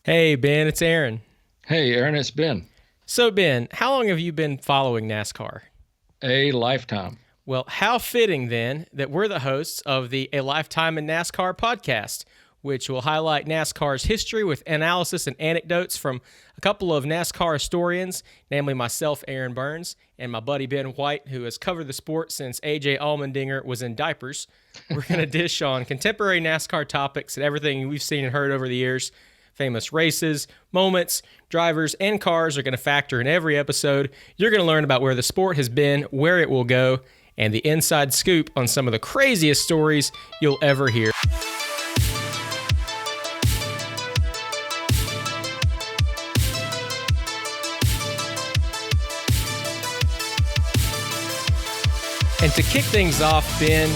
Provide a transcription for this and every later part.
Hey, Ben, it's Aaron. Hey, Aaron, it's been So, Ben, how long have you been following NASCAR? a lifetime. Well, how fitting then that we're the hosts of the A Lifetime in NASCAR podcast, which will highlight NASCAR's history with analysis and anecdotes from a couple of NASCAR historians, namely myself, Aaron Burns, and my buddy Ben White, who has covered the sport since AJ Allmendinger was in diapers. We're going to dish on contemporary NASCAR topics and everything we've seen and heard over the years. Famous races, moments, drivers, and cars are going to factor in every episode. You're going to learn about where the sport has been, where it will go, and the inside scoop on some of the craziest stories you'll ever hear. And to kick things off, Ben,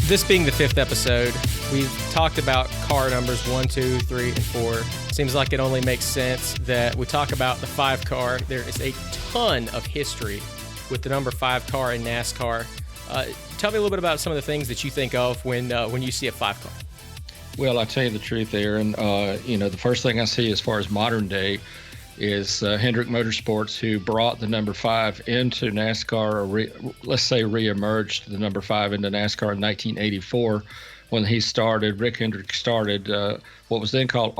this being the fifth episode, we've talked about car numbers 1, 2, 3, and 4. Seems like it only makes sense that we talk about the 5 car. There is a ton of history with the number 5 car in NASCAR. Tell me a little bit about some of the things that you think of when you see a 5 car. Well, I'll tell you the truth, Aaron. The first thing I see as far as modern day is Hendrick Motorsports, who brought the number 5 into NASCAR, or reemerged the number 5 into NASCAR in 1984 when he started. Rick Hendrick started what was then called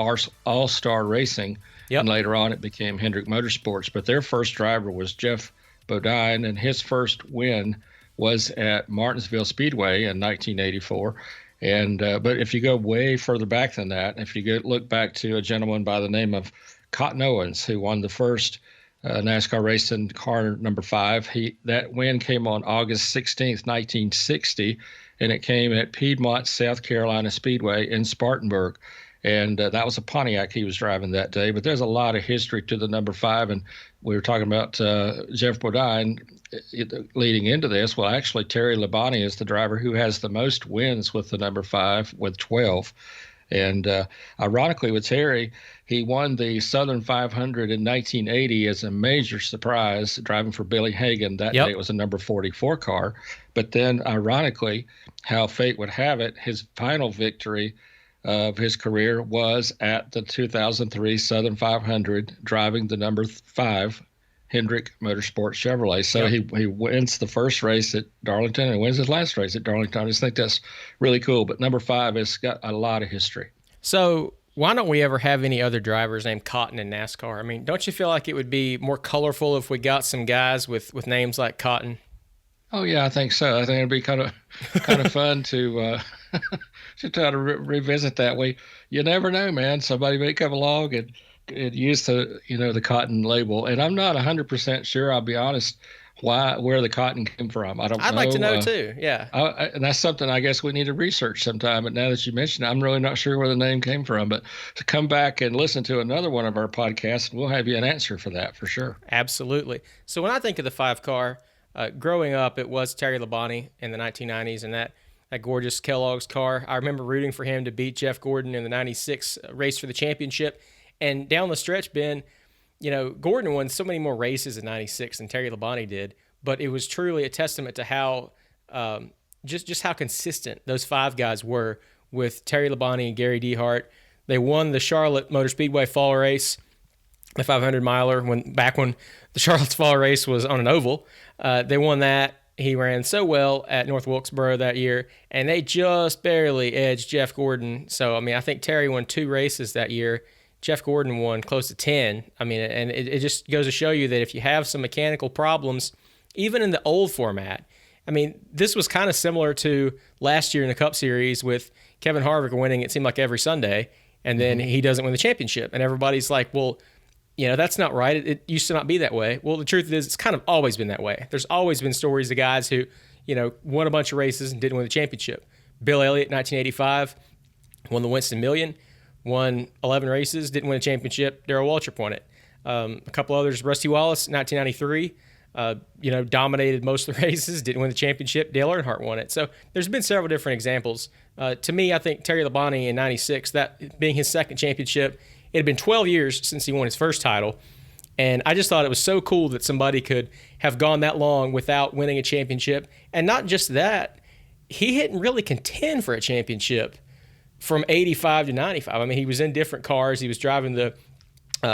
All-Star Racing, Yep. And later on it became Hendrick Motorsports. But their first driver was Jeff Bodine, and his first win was at Martinsville Speedway in 1984. And but if you go way further back than that, if you look back to a gentleman by the name of Cotton Owens, who won the first NASCAR race in car number 5. That win came on August 16th, 1960, and it came at Piedmont, South Carolina Speedway in Spartanburg. And that was a Pontiac he was driving that day. But there's a lot of history to the number 5. And we were talking about Jeff Bodine leading into this. Well, actually, Terry Labonte is the driver who has the most wins with the number 5 with 12. And ironically, with Terry, he won the Southern 500 in 1980 as a major surprise, driving for Billy Hagan. That Yep. day it was a number 44 car. But then, ironically, how fate would have it, his final victory of his career was at the 2003 Southern 500, driving the number 5 Hendrick Motorsports Chevrolet. So Yep. he wins the first race at Darlington and wins his last race at Darlington. I just think that's really cool. But number 5 has got a lot of history. So why don't we ever have any other drivers named Cotton in NASCAR? I mean, don't you feel like it would be more colorful if we got some guys with names like Cotton? Oh yeah, I think so. I think it'd be kind of fun to to try to revisit that. You never know, man. Somebody may come along and use the Cotton label, and I'm not 100% sure. I'll be honest, where the cotton came from. I don't know. I'd like to know too. Yeah. And that's something I guess we need to research sometime. But now that you mentioned it, I'm really not sure where the name came from. But to come back and listen to another one of our podcasts, we'll have you an answer for that for sure. Absolutely. So when I think of the 5 car, growing up, it was Terry Labonte in the 1990s, and that gorgeous Kellogg's car. I remember rooting for him to beat Jeff Gordon in the 96 race for the championship. And down the stretch, Ben, Gordon won so many more races in 96 than Terry Labonte did, but it was truly a testament to how just how consistent those 5 guys were with Terry Labonte and Gary Dehart. They won the Charlotte Motor Speedway fall race, the 500 miler, when the Charlotte's fall race was on an oval. They won that. He ran so well at North Wilkesboro that year, and they just barely edged Jeff Gordon. So, I mean, I think Terry won 2 races that year. Jeff Gordon won close to 10. I mean, and it just goes to show you that if you have some mechanical problems, even in the old format, I mean, this was kind of similar to last year in the Cup Series with Kevin Harvick winning, it seemed like every Sunday, and then he doesn't win the championship. And everybody's like, well, that's not right. It used to not be that way. Well, the truth is, it's kind of always been that way. There's always been stories of guys who, won a bunch of races and didn't win the championship. Bill Elliott, 1985, won the Winston Million, won 11 races, didn't win a championship. Darrell Waltrip won it. A couple others, Rusty Wallace, 1993, dominated most of the races, didn't win the championship. Dale Earnhardt won it. So there's been several different examples. To me, I think Terry Labonte in 96, that being his second championship, it had been 12 years since he won his first title, and I just thought it was so cool that somebody could have gone that long without winning a championship. And not just that, he didn't really contend for a championship from 85 to 95. I mean, he was in different cars. He was driving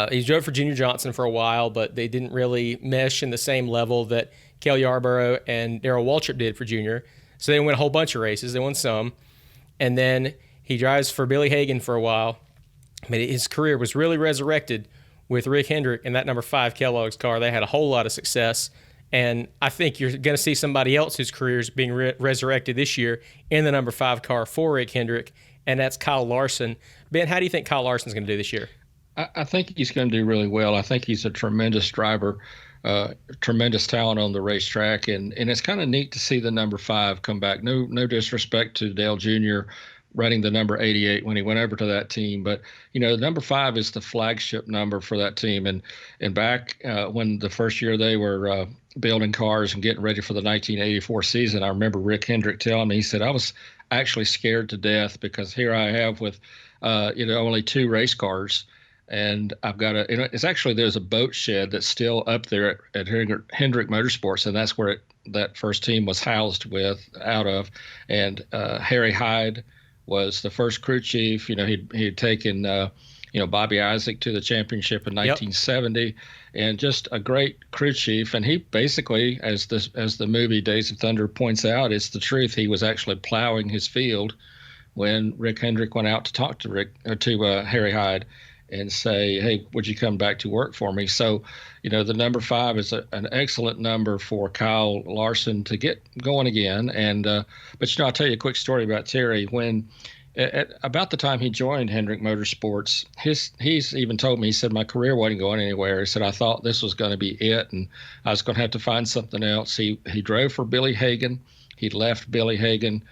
he drove for Junior Johnson for a while, but they didn't really mesh in the same level that Cale Yarborough and Darrell Waltrip did for Junior. So they won a whole bunch of races. They won some. And then he drives for Billy Hagan for a while. I mean, his career was really resurrected with Rick Hendrick in that number 5 Kellogg's car. They had a whole lot of success. And I think you're going to see somebody else whose career is being resurrected this year in the number 5 car for Rick Hendrick, and that's Kyle Larson. Ben, how do you think Kyle Larson's going to do this year? I think he's going to do really well. I think he's a tremendous driver, tremendous talent on the racetrack, and it's kind of neat to see the number 5 come back. No disrespect to Dale Jr. running the number 88 when he went over to that team, but the number 5 is the flagship number for that team. And back when the first year they were building cars and getting ready for the 1984 season, I remember Rick Hendrick telling me, he said, I was actually scared to death because here I have with only 2 race cars. And I've got it's actually, there's a boat shed that's still up there at Hendrick Motorsports, and that's where that first team was housed out of. And Harry Hyde was the first crew chief. He'd taken, Bobby Isaac to the championship in 1970, yep. And just a great crew chief. And he basically, as the movie Days of Thunder points out, it's the truth. He was actually plowing his field when Rick Hendrick went out to talk to Harry Hyde and say, hey, would you come back to work for me? So, the number 5 is an excellent number for Kyle Larson to get going again. And but I'll tell you a quick story about Terry. When at about the time he joined Hendrick Motorsports, he's even told me, he said, my career wasn't going anywhere. He said, I thought this was going to be it, and I was going to have to find something else. He drove for Billy Hagan. He left Billy Hagan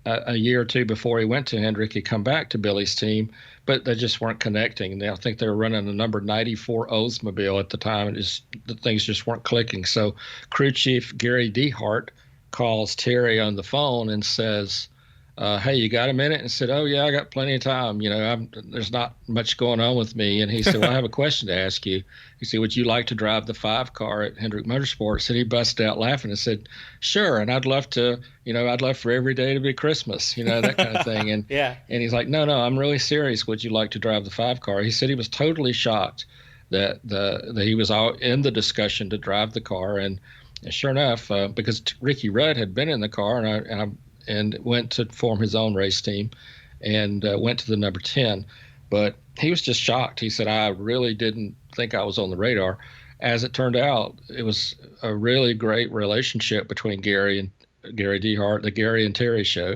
a year or two before he went to Hendrick. He'd come back to Billy's team, but they just weren't connecting. And I think they were running a number 94 Oldsmobile at the time, and the things just weren't clicking. So crew chief Gary Dehart calls Terry on the phone and says, hey, you got a minute? And said, oh, yeah, I got plenty of time. There's not much going on with me. And he said, well, I have a question to ask you. He said, would you like to drive the 5 car at Hendrick Motorsports? And he busted out laughing and said, sure. And I'd love for every day to be Christmas, that kind of thing. And yeah. And he's like, no, I'm really serious. Would you like to drive the 5 car? He said he was totally shocked that he was all in the discussion to drive the car. And sure enough, because Ricky Rudd had been in the car, and went to form his own race team, and went to the number 10. But he was just shocked. He said, I really didn't think I was on the radar. As it turned out, it was a really great relationship between Gary Dehart, the Gary and Terry show.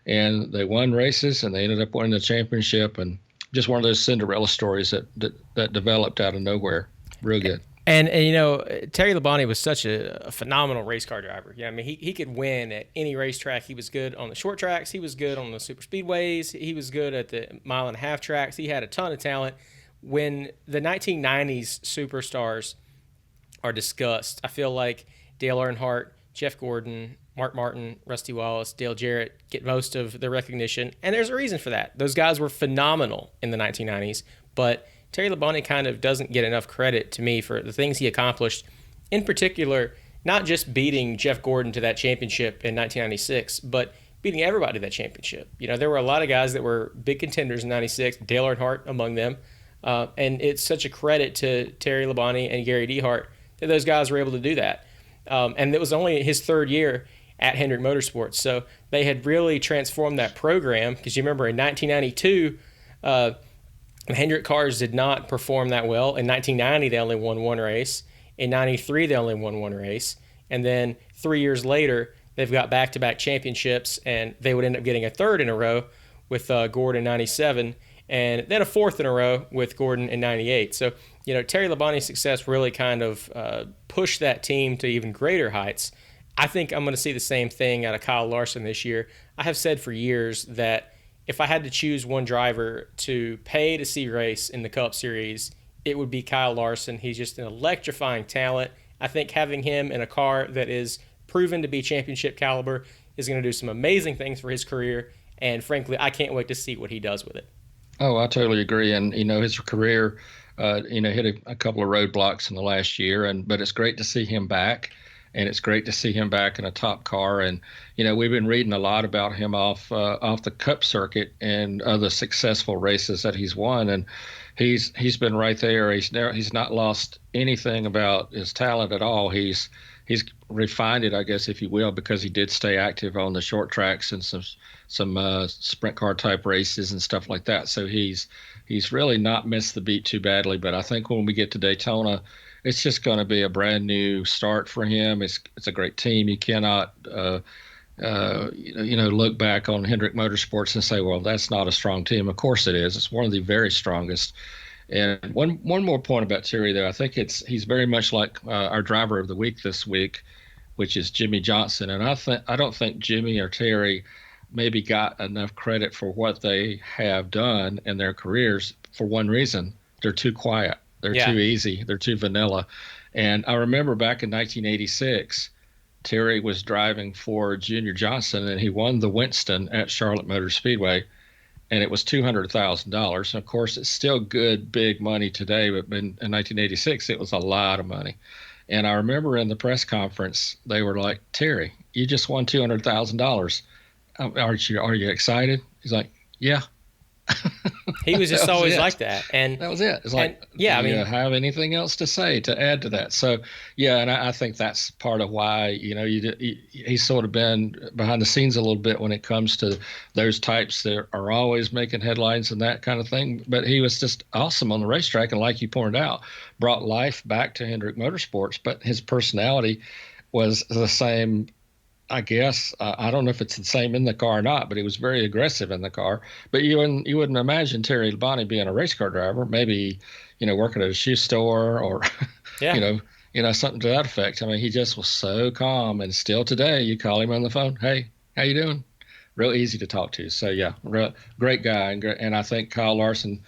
And they won races, and they ended up winning the championship. And just one of those Cinderella stories that developed out of nowhere. Real good. And Terry Labonte was such a phenomenal race car driver. Yeah, I mean, he could win at any racetrack. He was good on the short tracks. He was good on the super speedways. He was good at the 1.5 mile tracks. He had a ton of talent. When the 1990s superstars are discussed, I feel like Dale Earnhardt, Jeff Gordon, Mark Martin, Rusty Wallace, Dale Jarrett get most of the recognition. And there's a reason for that. Those guys were phenomenal in the 1990s, but Terry Labonte kind of doesn't get enough credit to me for the things he accomplished, in particular, not just beating Jeff Gordon to that championship in 1996, but beating everybody to that championship. There were a lot of guys that were big contenders in 96, Dale Earnhardt among them, and it's such a credit to Terry Labonte and Gary Dehart that those guys were able to do that. And it was only his 3rd year at Hendrick Motorsports, so they had really transformed that program, because you remember in 1992, the Hendrick cars did not perform that well. In 1990, they only won 1 race. In 93, they only won 1 race. And then 3 years later, they've got back-to-back championships, and they would end up getting a 3rd in a row with Gordon in 97, and then a 4th in a row with Gordon in 98. So, Terry Labonte's success really kind of pushed that team to even greater heights. I think I'm going to see the same thing out of Kyle Larson this year. I have said for years that if I had to choose one driver to pay to see race in the Cup Series, it would be Kyle Larson. He's just an electrifying talent. I think having him in a car that is proven to be championship caliber is going to do some amazing things for his career. And frankly, I can't wait to see what he does with it. Oh, I totally agree. And, his career, hit a couple of roadblocks in the last year, but it's great to see him back. and it's great to see him back in a top car. And we've been reading a lot about him off the Cup circuit and other successful races that he's won, and he's been right there. He's not lost anything about his talent at all. He's refined it, I guess, if you will, because he did stay active on the short tracks and some sprint car type races and stuff like that. So he's really not missed the beat too badly. But I think when we get to Daytona, it's just going to be a brand new start for him. It's a great team. You cannot look back on Hendrick Motorsports and say, well, that's not a strong team. Of course it is. It's one of the very strongest. And one more point about Terry, though, I think he's very much like our driver of the week this week, which is Jimmy Johnson. And I don't think Jimmy or Terry maybe got enough credit for what they have done in their careers for one reason: they're too quiet, they're too easy, they're too vanilla. And I remember back in 1986, Terry was driving for Junior Johnson, and he won the Winston at Charlotte Motor Speedway. And it was $200,000. Of course, it's still good, big money today, but in 1986, it was a lot of money. And I remember in the press conference, they were like, "Terry, you just won $200,000. Are you excited?" He's like, "Yeah." He was just always like that, and that was it. It's like, do you have anything else to say to add to that? So, yeah, and I think that's part of why he's sort of been behind the scenes a little bit when it comes to those types that are always making headlines and that kind of thing. But he was just awesome on the racetrack, and like you pointed out, brought life back to Hendrick Motorsports. But his personality was the same. I guess I don't know if it's the same in the car or not, but he was very aggressive in the car. But you wouldn't imagine Terry Labonte being a race car driver, maybe working at a shoe store or something to that effect. I mean, he just was so calm, and still today you call him on the phone, "Hey, how you doing?" Real easy to talk to. So yeah, great guy, and I think Kyle Larson.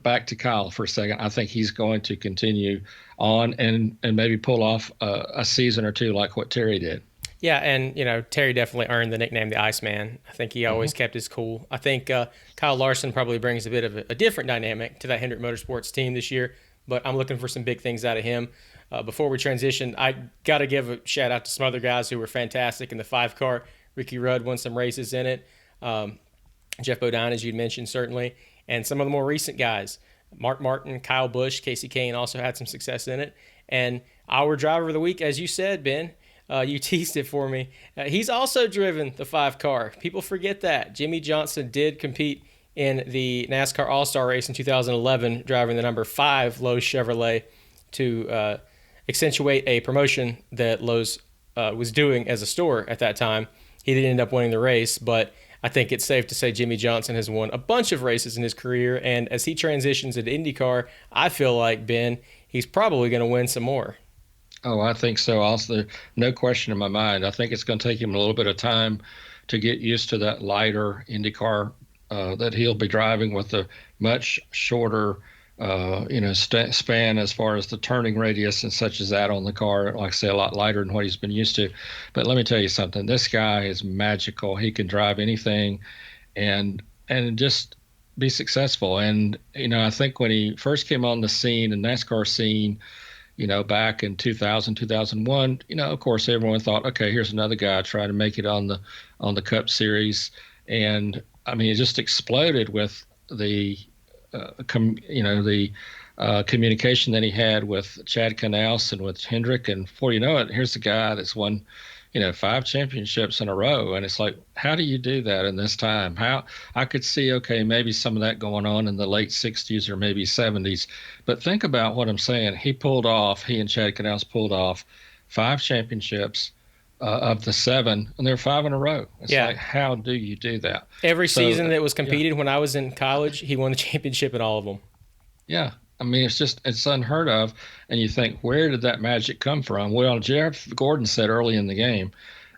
Back to Kyle for a second. I think he's going to continue on and maybe pull off a season or two like what Terry did. Yeah, and Terry definitely earned the nickname the Iceman. I think he always kept his cool. I think Kyle Larson probably brings a bit of a different dynamic to that Hendrick Motorsports team this year, but I'm looking for some big things out of him. Before we transition, I got to give a shout out to some other guys who were fantastic in the 5-car. Ricky Rudd won some races in it. Jeff Bodine, as you'd mentioned, certainly. And some of the more recent guys, Mark Martin, Kyle Busch, Casey Kane also had some success in it. And our driver of the week, as you said, Ben, you teased it for me. He's also driven the 5-car. People forget that. Jimmy Johnson did compete in the NASCAR All-Star race in 2011, driving the number 5 Lowe's Chevrolet to accentuate a promotion that Lowe's was doing as a store at that time. He didn't end up winning the race, but I think it's safe to say Jimmy Johnson has won a bunch of races in his career, and as he transitions into IndyCar, I feel like, Ben, he's probably going to win some more. Oh, I think so. Also, no question in my mind. I think it's going to take him a little bit of time to get used to that lighter IndyCar that he'll be driving with a much shorter, span as far as the turning radius and such as that on the car. Like I say, a lot lighter than what he's been used to. But let me tell you something. This guy is magical. He can drive anything, and just be successful. And I think when he first came on the scene, the NASCAR scene, back in 2000, 2001, of course, everyone thought, okay, here's another guy trying to make it on the Cup Series. And I mean, it just exploded with the communication that he had with Chad Knaus and with Hendrick. And before you know it, here's the guy that's won, 5 championships in a row. And it's like, how do you do that in this time? How I could see, okay, maybe some of that going on in the late 60s or maybe 70s. But think about what I'm saying. He and Chad Knaus pulled off 5 championships of the 7, and they're 5 in a row. It's like, how do you do that? Every season that was competed when I was in college, he won the championship in all of them. Yeah. I mean, it's unheard of. And you think, where did that magic come from? Well, Jeff Gordon said early in the game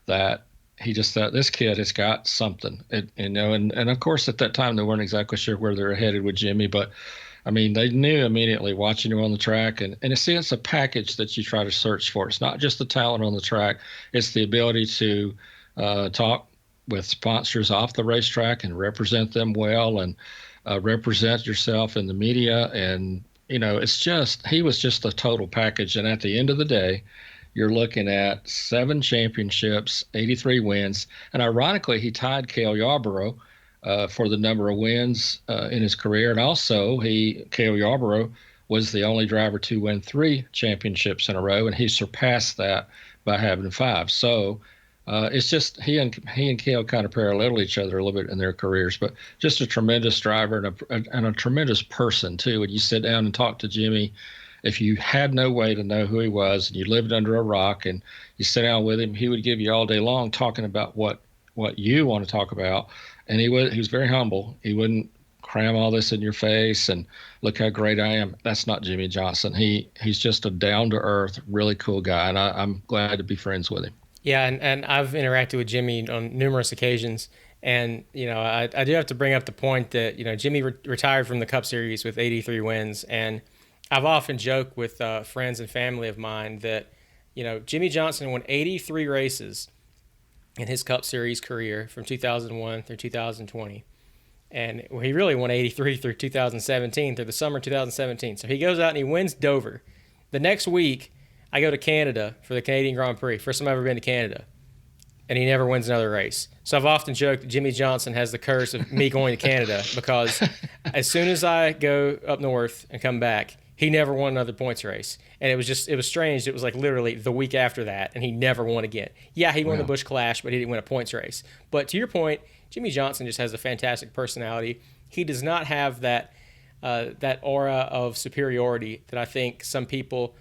that he just thought this kid has got something, and of course at that time they weren't exactly sure where they were headed with Jimmy, but I mean, they knew immediately watching him on the track, and it's a package that you try to search for. It's not just the talent on the track. It's the ability to talk with sponsors off the racetrack and represent them well, and represent yourself in the media. And he was just a total package. And at the end of the day, you're looking at 7 championships, 83 wins. And ironically, he tied Cale Yarborough for the number of wins in his career. And also, Cale Yarborough was the only driver to win 3 championships in a row, and he surpassed that by having 5. So it's just he and Cale kind of parallel each other a little bit in their careers, but just a tremendous driver and a tremendous person too. When you sit down and talk to Jimmy, if you had no way to know who he was and you lived under a rock and you sit down with him, he would give you all day long talking about what you want to talk about. And he was very humble. He wouldn't cram all this in your face and look how great I am. That's not Jimmy Johnson. He's just a down to earth, really cool guy, and I'm glad to be friends with him. Yeah, and I've interacted with Jimmy on numerous occasions, and I do have to bring up the point that Jimmy retired from the Cup Series with 83 wins, and I've often joked with friends and family of mine that Jimmy Johnson won 83 races in his Cup Series career from 2001 through 2020. And he really won 83 through 2017, through the summer 2017. So he goes out and he wins Dover. The next week, I go to Canada for the Canadian Grand Prix. First time I've ever been to Canada. And he never wins another race. So I've often joked that Jimmy Johnson has the curse of me going to Canada because as soon as I go up north and come back, he never won another points race. And it was strange. It was like literally the week after that, and he never won again. Yeah, he won the Busch Clash, but he didn't win a points race. But to your point, Jimmy Johnson just has a fantastic personality. He does not have that aura of superiority that I think some people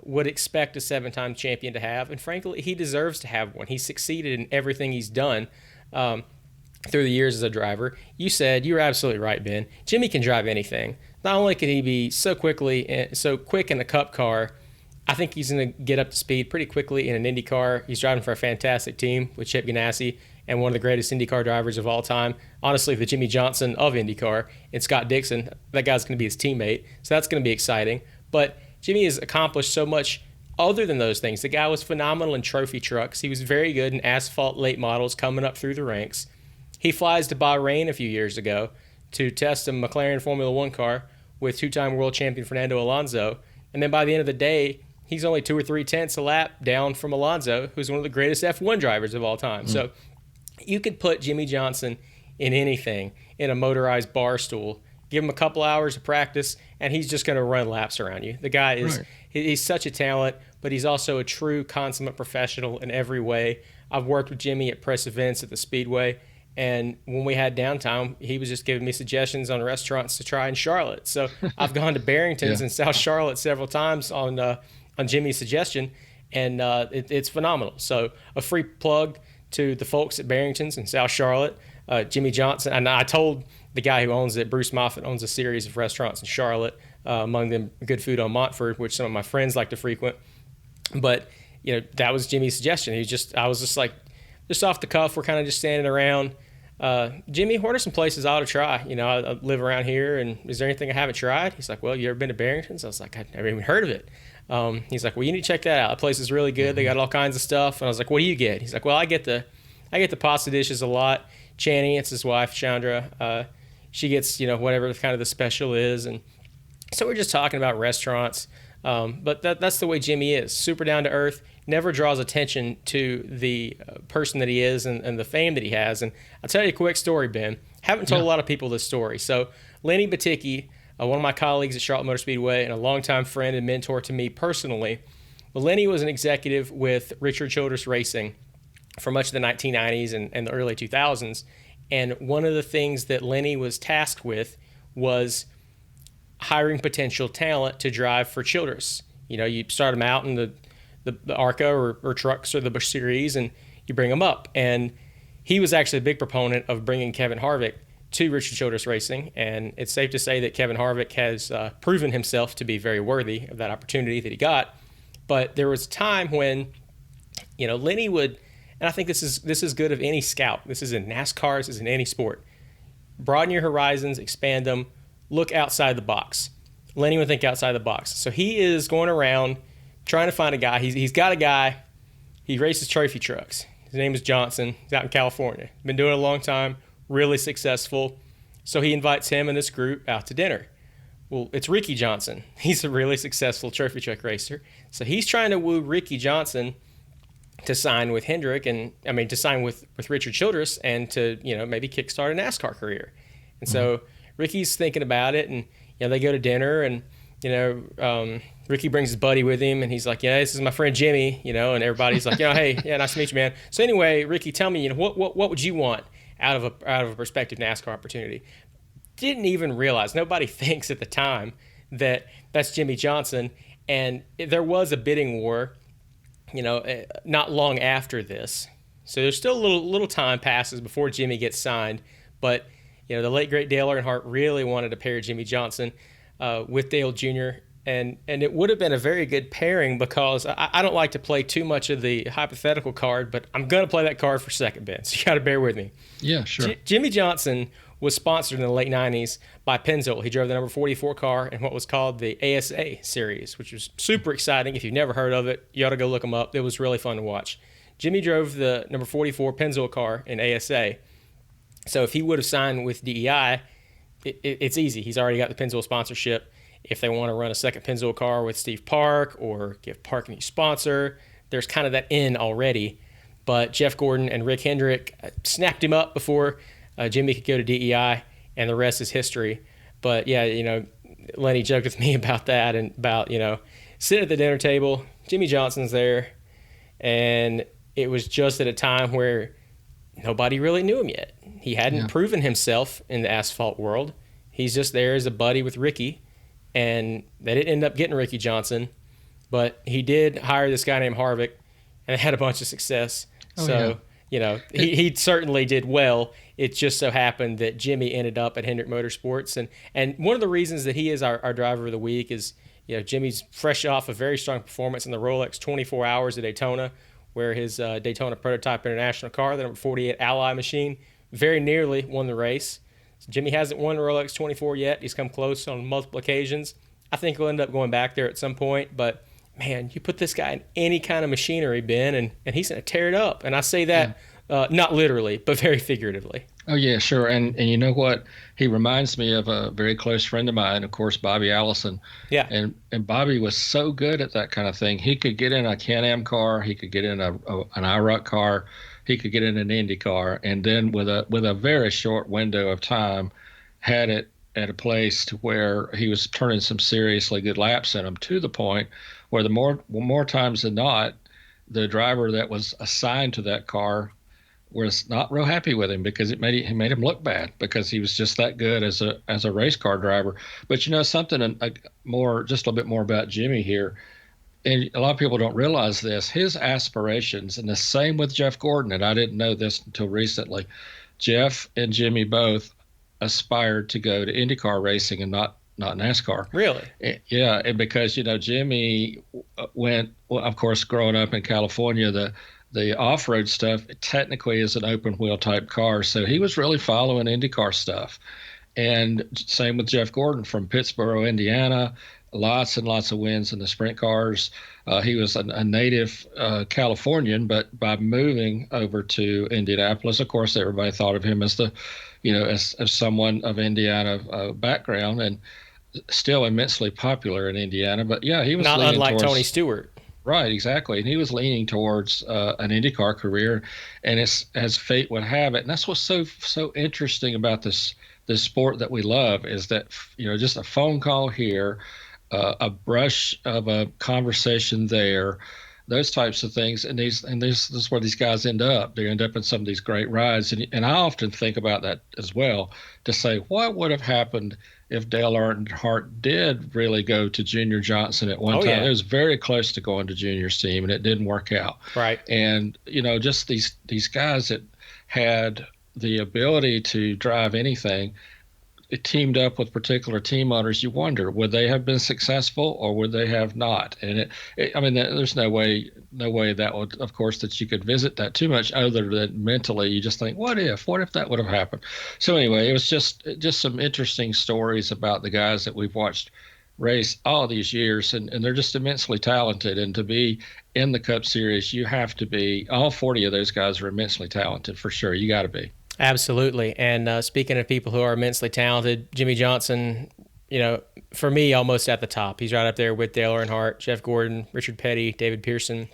would expect a 7-time champion to have. And frankly, he deserves to have one. He succeeded in everything he's done through the years as a driver. You were absolutely right, Ben. Jimmy can drive anything. Not only can he be so quick in a Cup car, I think he's going to get up to speed pretty quickly in an Indy car. He's driving for a fantastic team with Chip Ganassi and one of the greatest IndyCar drivers of all time. Honestly, the Jimmy Johnson of IndyCar and Scott Dixon, that guy's going to be his teammate. So that's going to be exciting. But Jimmy has accomplished so much other than those things. The guy was phenomenal in trophy trucks. He was very good in asphalt late models coming up through the ranks. He flies to Bahrain a few years ago to test a McLaren Formula One car with 2-time world champion Fernando Alonso. And then by the end of the day, he's only 2 or 3 tenths a lap down from Alonso, who's one of the greatest F1 drivers of all time. So you could put Jimmy Johnson in anything, in a motorized bar stool, give him a couple hours of practice, and he's just going to run laps around you. The guy is he's such a talent, but he's also a true consummate professional in every way. I've worked with Jimmy at press events at the Speedway, and when we had downtime, he was just giving me suggestions on restaurants to try in Charlotte. So I've gone to Barrington's in South Charlotte several times on Jimmy's suggestion, and it's phenomenal. So a free plug to the folks at Barrington's in South Charlotte. Jimmy Johnson, and I told the guy who owns it, Bruce Moffett, owns a series of restaurants in Charlotte, among them Good Food on Montford, which some of my friends like to frequent. But that was Jimmy's suggestion. I was just like, just off the cuff, we're kind of just standing around. Jimmy, what are some places I ought to try? I live around here, and is there anything I haven't tried? He's like, well, you ever been to Barrington's? I was like, I've never even heard of it. He's like, well, you need to check that out. The place is really good. They got all kinds of stuff. And I was like, what do you get? He's like, well, I get the pasta dishes a lot. Channy, it's his wife, Chandra. She gets, whatever kind of the special is. And so we're just talking about restaurants. But that's the way Jimmy is. Super down to earth, never draws attention to the person that he is and the fame that he has. And I'll tell you a quick story, Ben. Haven't told a lot of people this story. So Lenny Baticki, one of my colleagues at Charlotte Motor Speedway and a longtime friend and mentor to me personally. Well, Lenny was an executive with Richard Childress Racing for much of the 1990s and the early 2000s. And one of the things that Lenny was tasked with was hiring potential talent to drive for Childress. You start them out in the ARCA or trucks or the Busch Series, and you bring them up. And he was actually a big proponent of bringing Kevin Harvick to Richard Childress Racing, and it's safe to say that Kevin Harvick has proven himself to be very worthy of that opportunity that he got. But there was a time when, Lenny would, and I think this is good of any scout. This is in NASCAR, this is in any sport. Broaden your horizons, expand them, look outside the box. Lenny would think outside the box. So he is going around trying to find a guy. He's got a guy. He races trophy trucks. His name is Johnson. He's out in California. Been doing it a long time, really successful. So he invites him and this group out to dinner. Well, it's Ricky Johnson. He's a really successful trophy truck racer. So he's trying to woo Ricky Johnson to sign with Hendrick to sign with Richard Childress and to, maybe kickstart a NASCAR career. And so Ricky's thinking about it, and, they go to dinner, and, Ricky brings his buddy with him, and he's like, yeah, this is my friend Jimmy, and everybody's like, hey, yeah, nice to meet you, man. So anyway, Ricky, tell me, what would you want out of a prospective NASCAR opportunity? Didn't even realize, nobody thinks at the time that that's Jimmy Johnson. And there was a bidding war, not long after this. So there's still a little time passes before Jimmy gets signed. But, the late, great Dale Earnhardt really wanted to pair Jimmy Johnson with Dale Jr., and it would have been a very good pairing, because I don't like to play too much of the hypothetical card, but I'm going to play that card for a second, Ben. So you got to bear with me. Yeah, sure. Jimmy Johnson was sponsored in the late 90s by Pennzoil. He drove the number 44 car in what was called the ASA series, which was super exciting. If you've never heard of it, you ought to go look them up. It was really fun to watch. Jimmy drove the number 44 Pennzoil car in ASA. So if he would have signed with DEI, it's easy. He's already got the Pennzoil sponsorship. If they want to run a second Pennzoil car with Steve Park or give Park a new sponsor, there's kind of that in already. But Jeff Gordon and Rick Hendrick snapped him up before Jimmy could go to DEI, and the rest is history. But yeah, Lenny joked with me about that, and about, sitting at the dinner table, Jimmy Johnson's there, and it was just at a time where nobody really knew him yet. He hadn't proven himself in the asphalt world. He's just there as a buddy with Ricky, and they didn't end up getting Ricky Johnson, but he did hire this guy named Harvick, and they had a bunch of success. He certainly did well. It just so happened that Jimmy ended up at Hendrick Motorsports, and one of the reasons that he is our driver of the week is, Jimmy's fresh off a very strong performance in the Rolex 24 Hours at Daytona, where his Daytona Prototype International car, the number 48 Ally machine, very nearly won the race. So Jimmy hasn't won the Rolex 24 yet. He's come close on multiple occasions. I think he'll end up going back there at some point, but man, you put this guy in any kind of machinery, Ben, and he's going to tear it up. And I say that not literally, but very figuratively. Oh, yeah, sure. And you know what? He reminds me of a very close friend of mine, of course, Bobby Allison. Yeah. And Bobby was so good at that kind of thing. He could get in a Can-Am car. He could get in an IROC car. He could get in an Indy car. And then with a very short window of time, had it at a place to where he was turning some seriously good laps in them, to the point where the more times than not, the driver that was assigned to that car was not real happy with him, because it made him look bad, because he was just that good as a race car driver. But something just a little bit more about Jimmy here, and a lot of people don't realize this. His aspirations, and the same with Jeff Gordon, and I didn't know this until recently. Jeff and Jimmy both aspired to go to IndyCar racing and not NASCAR. Really? Yeah, and because Jimmy went, well, of course, growing up in California, the off-road stuff technically is an open-wheel type car, so he was really following IndyCar stuff. And same with Jeff Gordon from Pittsburgh, Indiana, lots and lots of wins in the sprint cars. He was a native Californian, but by moving over to Indianapolis, of course, everybody thought of him as as someone of Indiana background, and still immensely popular in Indiana. But yeah, he was not unlike Tony Stewart. Right, exactly. And he was leaning towards an IndyCar career, and it's as fate would have it. And that's what's so interesting about this sport that we love, is that just a phone call here, a brush of a conversation there, those types of things, and this is where these guys end up. They end up in some of these great rides, and I often think about that as well, to say what would have happened if Dale Earnhardt did really go to Junior Johnson at one time. Yeah. It was very close to going to Junior's team, and it didn't work out. Right. And just these guys that had the ability to drive anything, it teamed up with particular team owners. You wonder, would they have been successful or would they have not? And there's no way that would, of course, that you could visit that too much, other than mentally you just think, what if that would have happened? So anyway, it was just some interesting stories about the guys that we've watched race all these years, and they're just immensely talented. And to be in the Cup Series, you have to be, all 40 of those guys are immensely talented for sure. You got to be. Absolutely. And speaking of people who are immensely talented, Jimmy Johnson for me, almost at the top. He's right up there with Dale Earnhardt, Jeff Gordon, Richard Petty, David Pearson,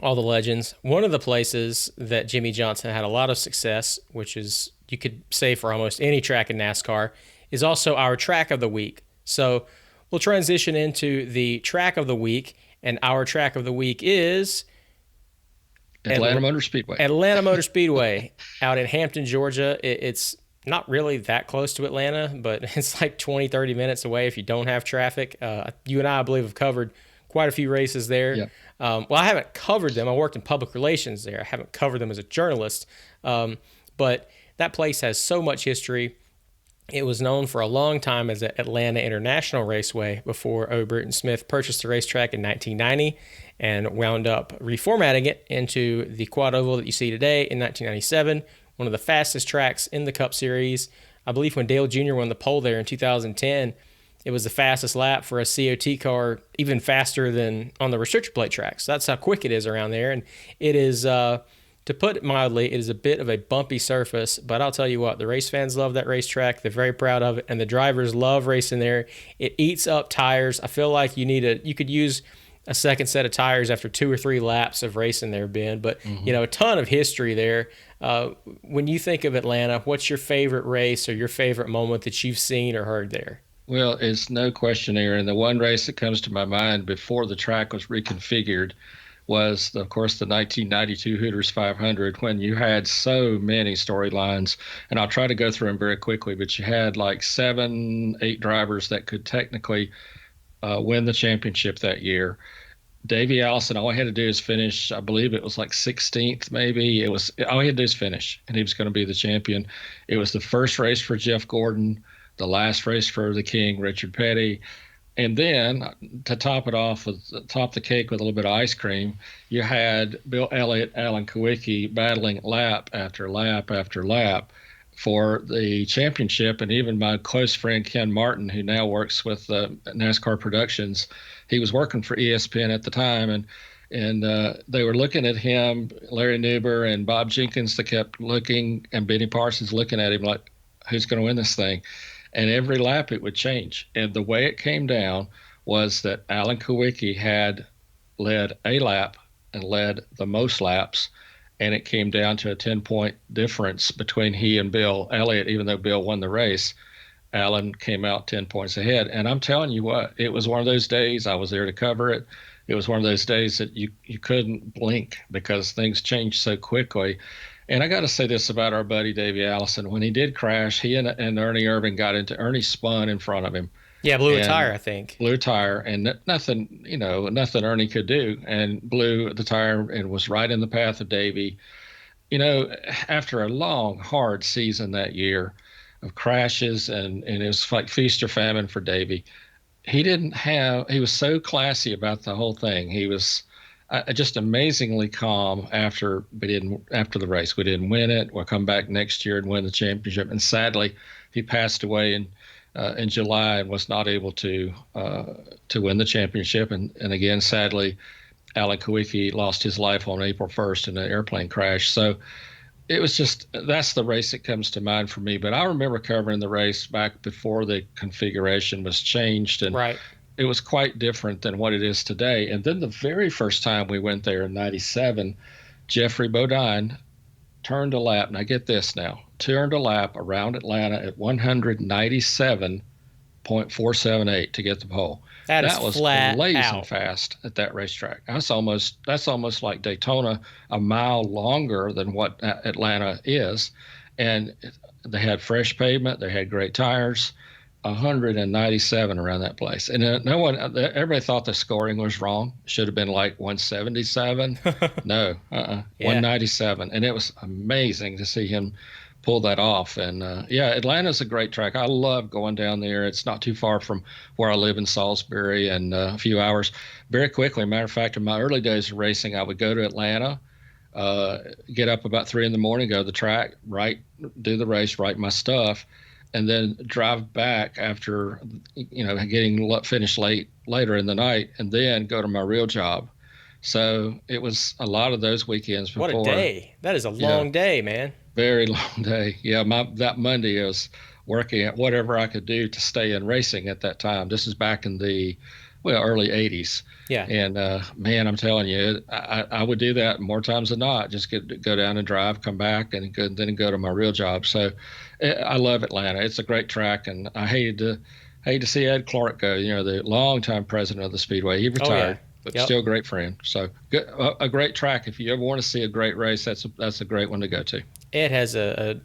all the legends. One of the places that Jimmy Johnson had a lot of success, which is you could say for almost any track in NASCAR, is also our track of the week. So we'll transition into the track of the week, and our track of the week is Atlanta Motor Speedway. Atlanta Motor Speedway out in Hampton, Georgia. It's not really that close to Atlanta, but it's like 20, 30 minutes away if you don't have traffic. You and I believe, have covered quite a few races there. Yeah. Well, I haven't covered them. I worked in public relations there. I haven't covered them as a journalist. But that place has so much history. It was known for a long time as the Atlanta International Raceway before Obert and Smith purchased the racetrack in 1990 and wound up reformatting it into the quad oval that you see today in 1997, one of the fastest tracks in the Cup Series. I believe when Dale Jr. won the pole there in 2010, it was the fastest lap for a COT car, even faster than on the restrictor plate tracks. So that's how quick it is around there. And it is, to put it mildly, it is a bit of a bumpy surface, but I'll tell you what, the race fans love that racetrack. They're very proud of it, and the drivers love racing there. It eats up tires. I feel like you could use a second set of tires after 2 or 3 laps of racing there, Ben. But, a ton of history there. When you think of Atlanta, what's your favorite race or your favorite moment that you've seen or heard there? Well, it's no question, Aaron. The one race that comes to my mind before the track was reconfigured was, of course, the 1992 Hooters 500, when you had so many storylines. And I'll try to go through them very quickly, but you had like 7, 8 drivers that could technically win the championship that year. Davey Allison, all he had to do is finish, I believe it was like 16th, maybe. All he had to do is finish, and he was going to be the champion. It was the first race for Jeff Gordon, the last race for the King, Richard Petty. And then to top it off, top the cake with a little bit of ice cream, you had Bill Elliott, Alan Kawicki battling lap after lap after lap for the championship. And even my close friend Ken Martin, who now works with NASCAR Productions, he was working for ESPN at the time, and they were looking at him, Larry Newber and Bob Jenkins. They kept looking, and Benny Parsons looking at him like, who's going to win this thing? And every lap it would change. And the way it came down was that Alan Kawicki had led a lap and led the most laps, and it came down to a 10-point difference between he and Bill Elliott. Even though Bill won the race, Alan came out 10 points ahead. And I'm telling you what, it was one of those days. I was there to cover it. It was one of those days that you couldn't blink because things changed so quickly. And I got to say this about our buddy Davey Allison. When he did crash, he and Ernie Irvin got into. Ernie spun in front of him. Yeah, blew a tire, I think. Blew a tire, and nothing Ernie could do, and blew the tire and was right in the path of Davey. After a long, hard season that year of crashes, and it was like feast or famine for Davey. He was so classy about the whole thing. He was just amazingly calm after the race. We didn't win it. We'll come back next year and win the championship. And sadly, he passed away in July and was not able to win the championship. And again, sadly, Alan Kawicki lost his life on April 1st in an airplane crash. So it was that's the race that comes to mind for me. But I remember covering the race back before the configuration was changed. And right. It was quite different than what it is today. And then the very first time we went there in 97, Jeffrey Bodine turned a lap. Now get this now. Turned a lap around Atlanta at 197.478 to get the pole. That was flat blazing out fast at that racetrack. That's almost like Daytona, a mile longer than what Atlanta is. And they had fresh pavement. They had great tires. 197 around that place, and everybody thought the scoring was wrong. Should have been like 177. No, 197, and it was amazing to see him pull that off. And Atlanta's a great track. I love going down there. It's not too far from where I live in Salisbury, and a few hours. Very quickly, matter of fact, in my early days of racing, I would go to Atlanta, get up about 3 a.m, go to the track, do the race, write my stuff, and then drive back after, getting finished later in the night, and then go to my real job. So it was a lot of those weekends before. What a day. That is a long day, man. Very long day. Yeah, that Monday was working at whatever I could do to stay in racing at that time. This is back in the early 80s. Yeah. And man, I'm telling you, I would do that more times than not. Just go down and drive, come back, and then go to my real job. So I love Atlanta. It's a great track, and I hated to see Ed Clark go. The longtime president of the Speedway. He retired, but still a great friend. So a great track. If you ever want to see a great race, that's a great one to go to. Ed has a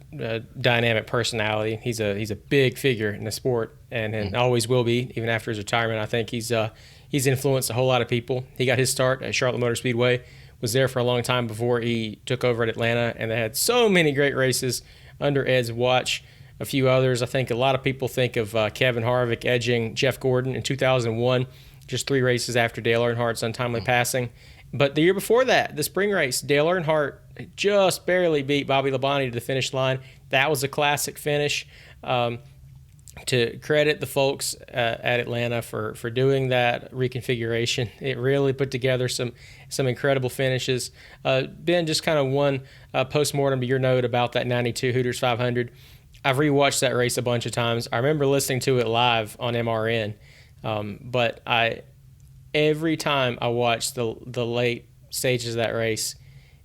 dynamic personality. He's a big figure in the sport, and always will be, even after his retirement. I think he's influenced a whole lot of people. He got his start at Charlotte Motor Speedway, was there for a long time before he took over at Atlanta, and they had so many great races under Ed's watch. A few others, I think a lot of people think of Kevin Harvick edging Jeff Gordon in 2001, just 3 races after Dale Earnhardt's untimely passing. But the year before that, the spring race, Dale Earnhardt just barely beat Bobby Labonte to the finish line. That was a classic finish. To credit the folks at Atlanta for doing that reconfiguration. It really put together some incredible finishes. Ben, just kind of one postmortem to your note about that 92 Hooters 500. I've rewatched that race a bunch of times. I remember listening to it live on MRN, but every time I watch the late stages of that race,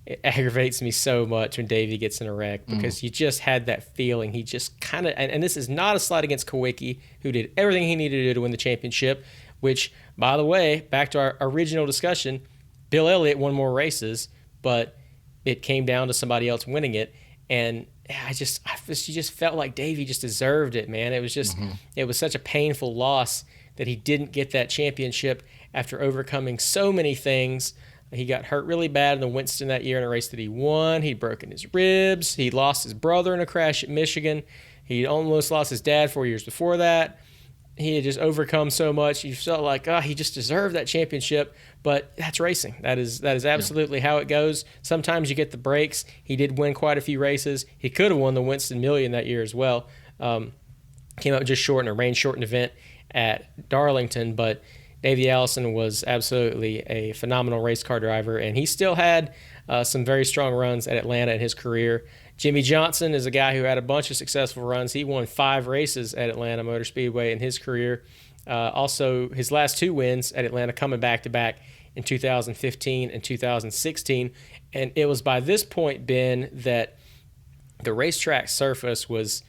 it aggravates me so much when Davey gets in a wreck, because you just had that feeling. He just kind of, and this is not a slight against Kawicki, who did everything he needed to do to win the championship, which, by the way, back to our original discussion, Bill Elliott won more races, but it came down to somebody else winning it. And I just felt like Davey just deserved it, man. It was just, it was such a painful loss that he didn't get that championship after overcoming so many things. He got hurt really bad in the Winston that year in a race that he won. He'd broken his ribs. He lost his brother in a crash at Michigan. He almost lost his dad 4 years before that. He had just overcome so much. You felt like, he just deserved that championship. But that's racing. That is absolutely how it goes. Sometimes you get the breaks. He did win quite a few races. He could have won the Winston Million that year as well. Came up just short in a rain-shortened event at Darlington, but Davey Allison was absolutely a phenomenal race car driver, and he still had some very strong runs at Atlanta in his career. Jimmy Johnson is a guy who had a bunch of successful runs. He won 5 races at Atlanta Motor Speedway in his career. Also, his last 2 wins at Atlanta coming back-to-back in 2015 and 2016. And it was by this point, Ben, that the racetrack surface was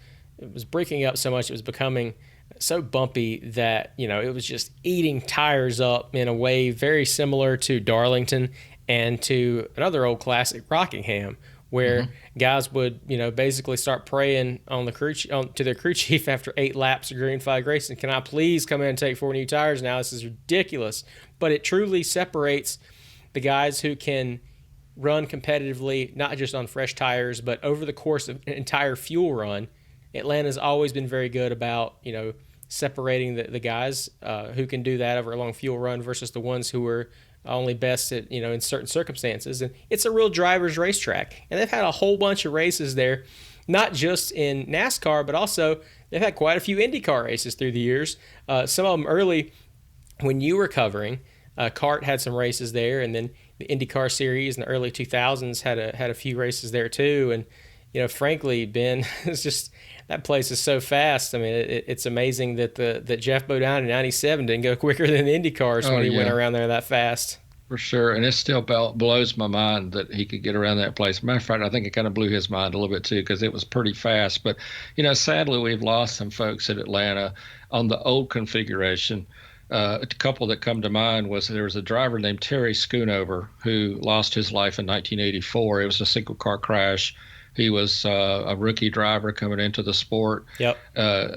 breaking up so much. It was becoming so bumpy that, it was just eating tires up in a way very similar to Darlington and to another old classic, Rockingham, where guys would, basically start praying on to their crew chief after 8 laps of green flag racing. Can I please come in and take 4 new tires now? This is ridiculous. But it truly separates the guys who can run competitively, not just on fresh tires, but over the course of an entire fuel run. Atlanta's always been very good about, separating the guys who can do that over a long fuel run versus the ones who are only best at, in certain circumstances. And it's a real driver's racetrack. And they've had a whole bunch of races there, not just in NASCAR, but also they've had quite a few IndyCar races through the years. Some of them early when you were covering. CART had some races there, and then the IndyCar series in the early 2000s had a few races there too. And frankly, Ben, it's just that place is so fast. I mean, it's amazing that Jeff Bodine in '97 didn't go quicker than the IndyCars when he went around there that fast. For sure, and it still blows my mind that he could get around that place. Matter of fact, I think it kind of blew his mind a little bit too, because it was pretty fast. But sadly, we've lost some folks at Atlanta on the old configuration. A couple that come to mind there was a driver named Terry Schoonover who lost his life in 1984. It was a single car crash. He was a rookie driver coming into the sport. Yep.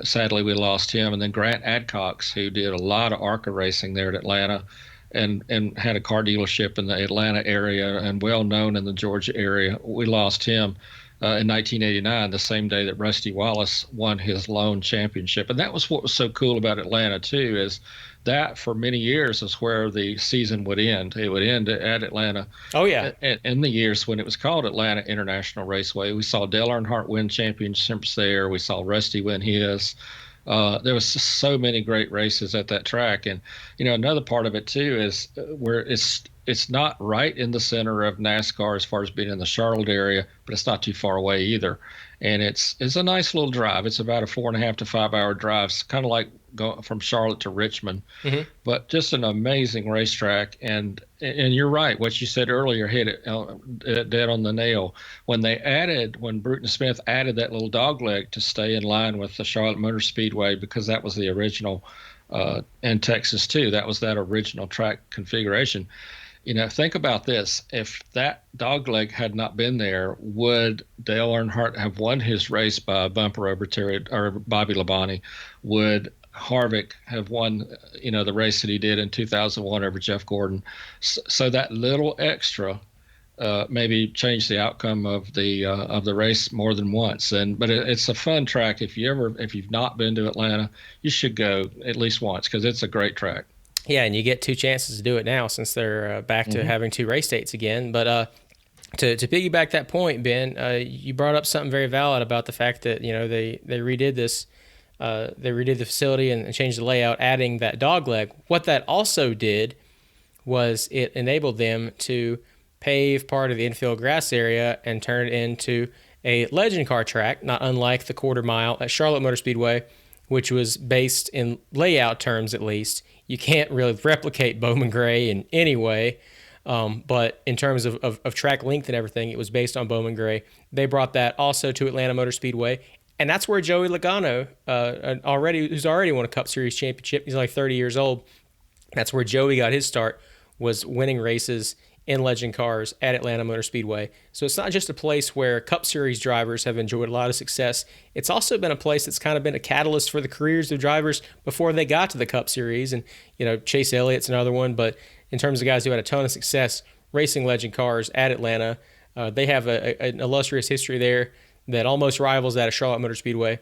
Sadly, we lost him. And then Grant Adcox, who did a lot of ARCA racing there at Atlanta and had a car dealership in the Atlanta area and well known in the Georgia area. We lost him in 1989, the same day that Rusty Wallace won his lone championship. And that was what was so cool about Atlanta, too, is that for many years is where the season would end. It would end at Atlanta. Oh, yeah. In the years when it was called Atlanta International Raceway, we saw Dale Earnhardt win championships there. We saw Rusty win his. There was just so many great races at that track, and another part of it too is where it's not right in the center of NASCAR as far as being in the Charlotte area, but it's not too far away either. And it's a nice little drive. It's about a 4.5 to 5 hour drive. It's kind of like going from Charlotte to Richmond, but just an amazing racetrack. And you're right. What you said earlier hit it dead on the nail. When Bruton Smith added that little dog leg to stay in line with the Charlotte Motor Speedway, because that was the original, in Texas too. That was that original track configuration. Think about this. If that dogleg had not been there, would Dale Earnhardt have won his race by a bumper over Bobby Labonte? Would Harvick have won, the race that he did in 2001 over Jeff Gordon? So that little extra maybe changed the outcome of the race more than once. But it's a fun track. If you've not been to Atlanta, you should go at least once, because it's a great track. Yeah, and you get 2 chances to do it now since they're back to having 2 race dates again. But to piggyback that point, Ben, you brought up something very valid about the fact that they redid this, they redid the facility and changed the layout, adding that dog leg. What that also did was it enabled them to pave part of the infield grass area and turn it into a legend car track, not unlike the quarter mile at Charlotte Motor Speedway, which was based in layout terms at least. You can't really replicate Bowman Gray in any way, but in terms of track length and everything, it was based on Bowman Gray. They brought that also to Atlanta Motor Speedway, and that's where Joey Logano, who's already won a Cup Series championship, he's only 30 years old, that's where Joey got his start, was winning races in legend cars at Atlanta Motor Speedway. So it's not just a place where Cup Series drivers have enjoyed a lot of success. It's also been a place that's kind of been a catalyst for the careers of drivers before they got to the Cup Series. And, Chase Elliott's another one. But in terms of guys who had a ton of success racing legend cars at Atlanta, they have an illustrious history there that almost rivals that of Charlotte Motor Speedway.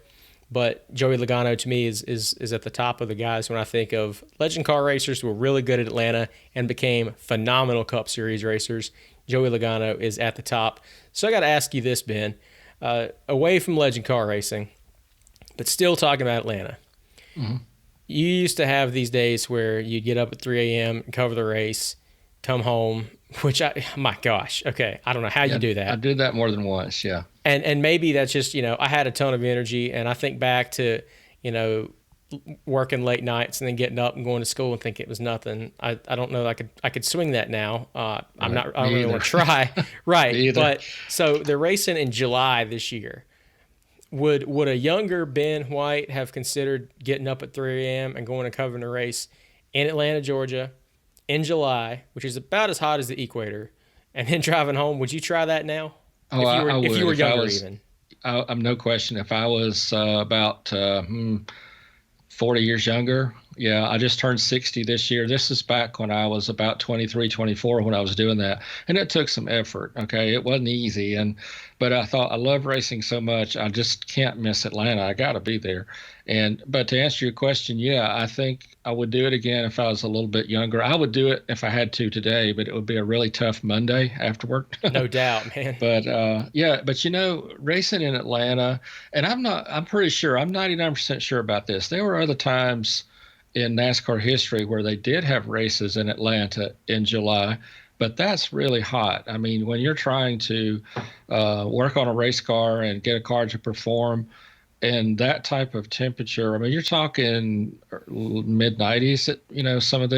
But Joey Logano, to me, is at the top of the guys when I think of legend car racers who were really good at Atlanta and became phenomenal Cup Series racers. Joey Logano is at the top. So I got to ask you this, Ben. Away from legend car racing, but still talking about Atlanta. Mm-hmm. You used to have these days where you'd get up at 3 a.m. and cover the race, come home, which my gosh, okay, I don't know how you do that. I did that more than once, yeah. And maybe that's just, I had a ton of energy, and I think back to, working late nights and then getting up and going to school and think it was nothing. I don't know that I could swing that now. I don't really want to try. Right. But so they're racing in July this year. Would a younger Ben White have considered getting up at 3 a.m. and going and covering a race in Atlanta, Georgia in July, which is about as hot as the equator, and then driving home? Would you try that now? Oh, I would. If you were younger, even. I'm no question. If I was about 40 years younger, yeah, I just turned 60 this year. This is back when I was about 23, 24 when I was doing that. And it took some effort, okay? It wasn't easy. But I thought, I love racing so much, I just can't miss Atlanta. I got to be there. But to answer your question, yeah, I think I would do it again if I was a little bit younger. I would do it if I had to today, but it would be a really tough Monday after work. No doubt, man. But racing in Atlanta, and I'm pretty sure, I'm 99% sure about this. There were other times in NASCAR history where they did have races in Atlanta in July, but that's really hot. I mean, when you're trying to work on a race car and get a car to perform in that type of temperature, I mean, you're talking mid 90s at some of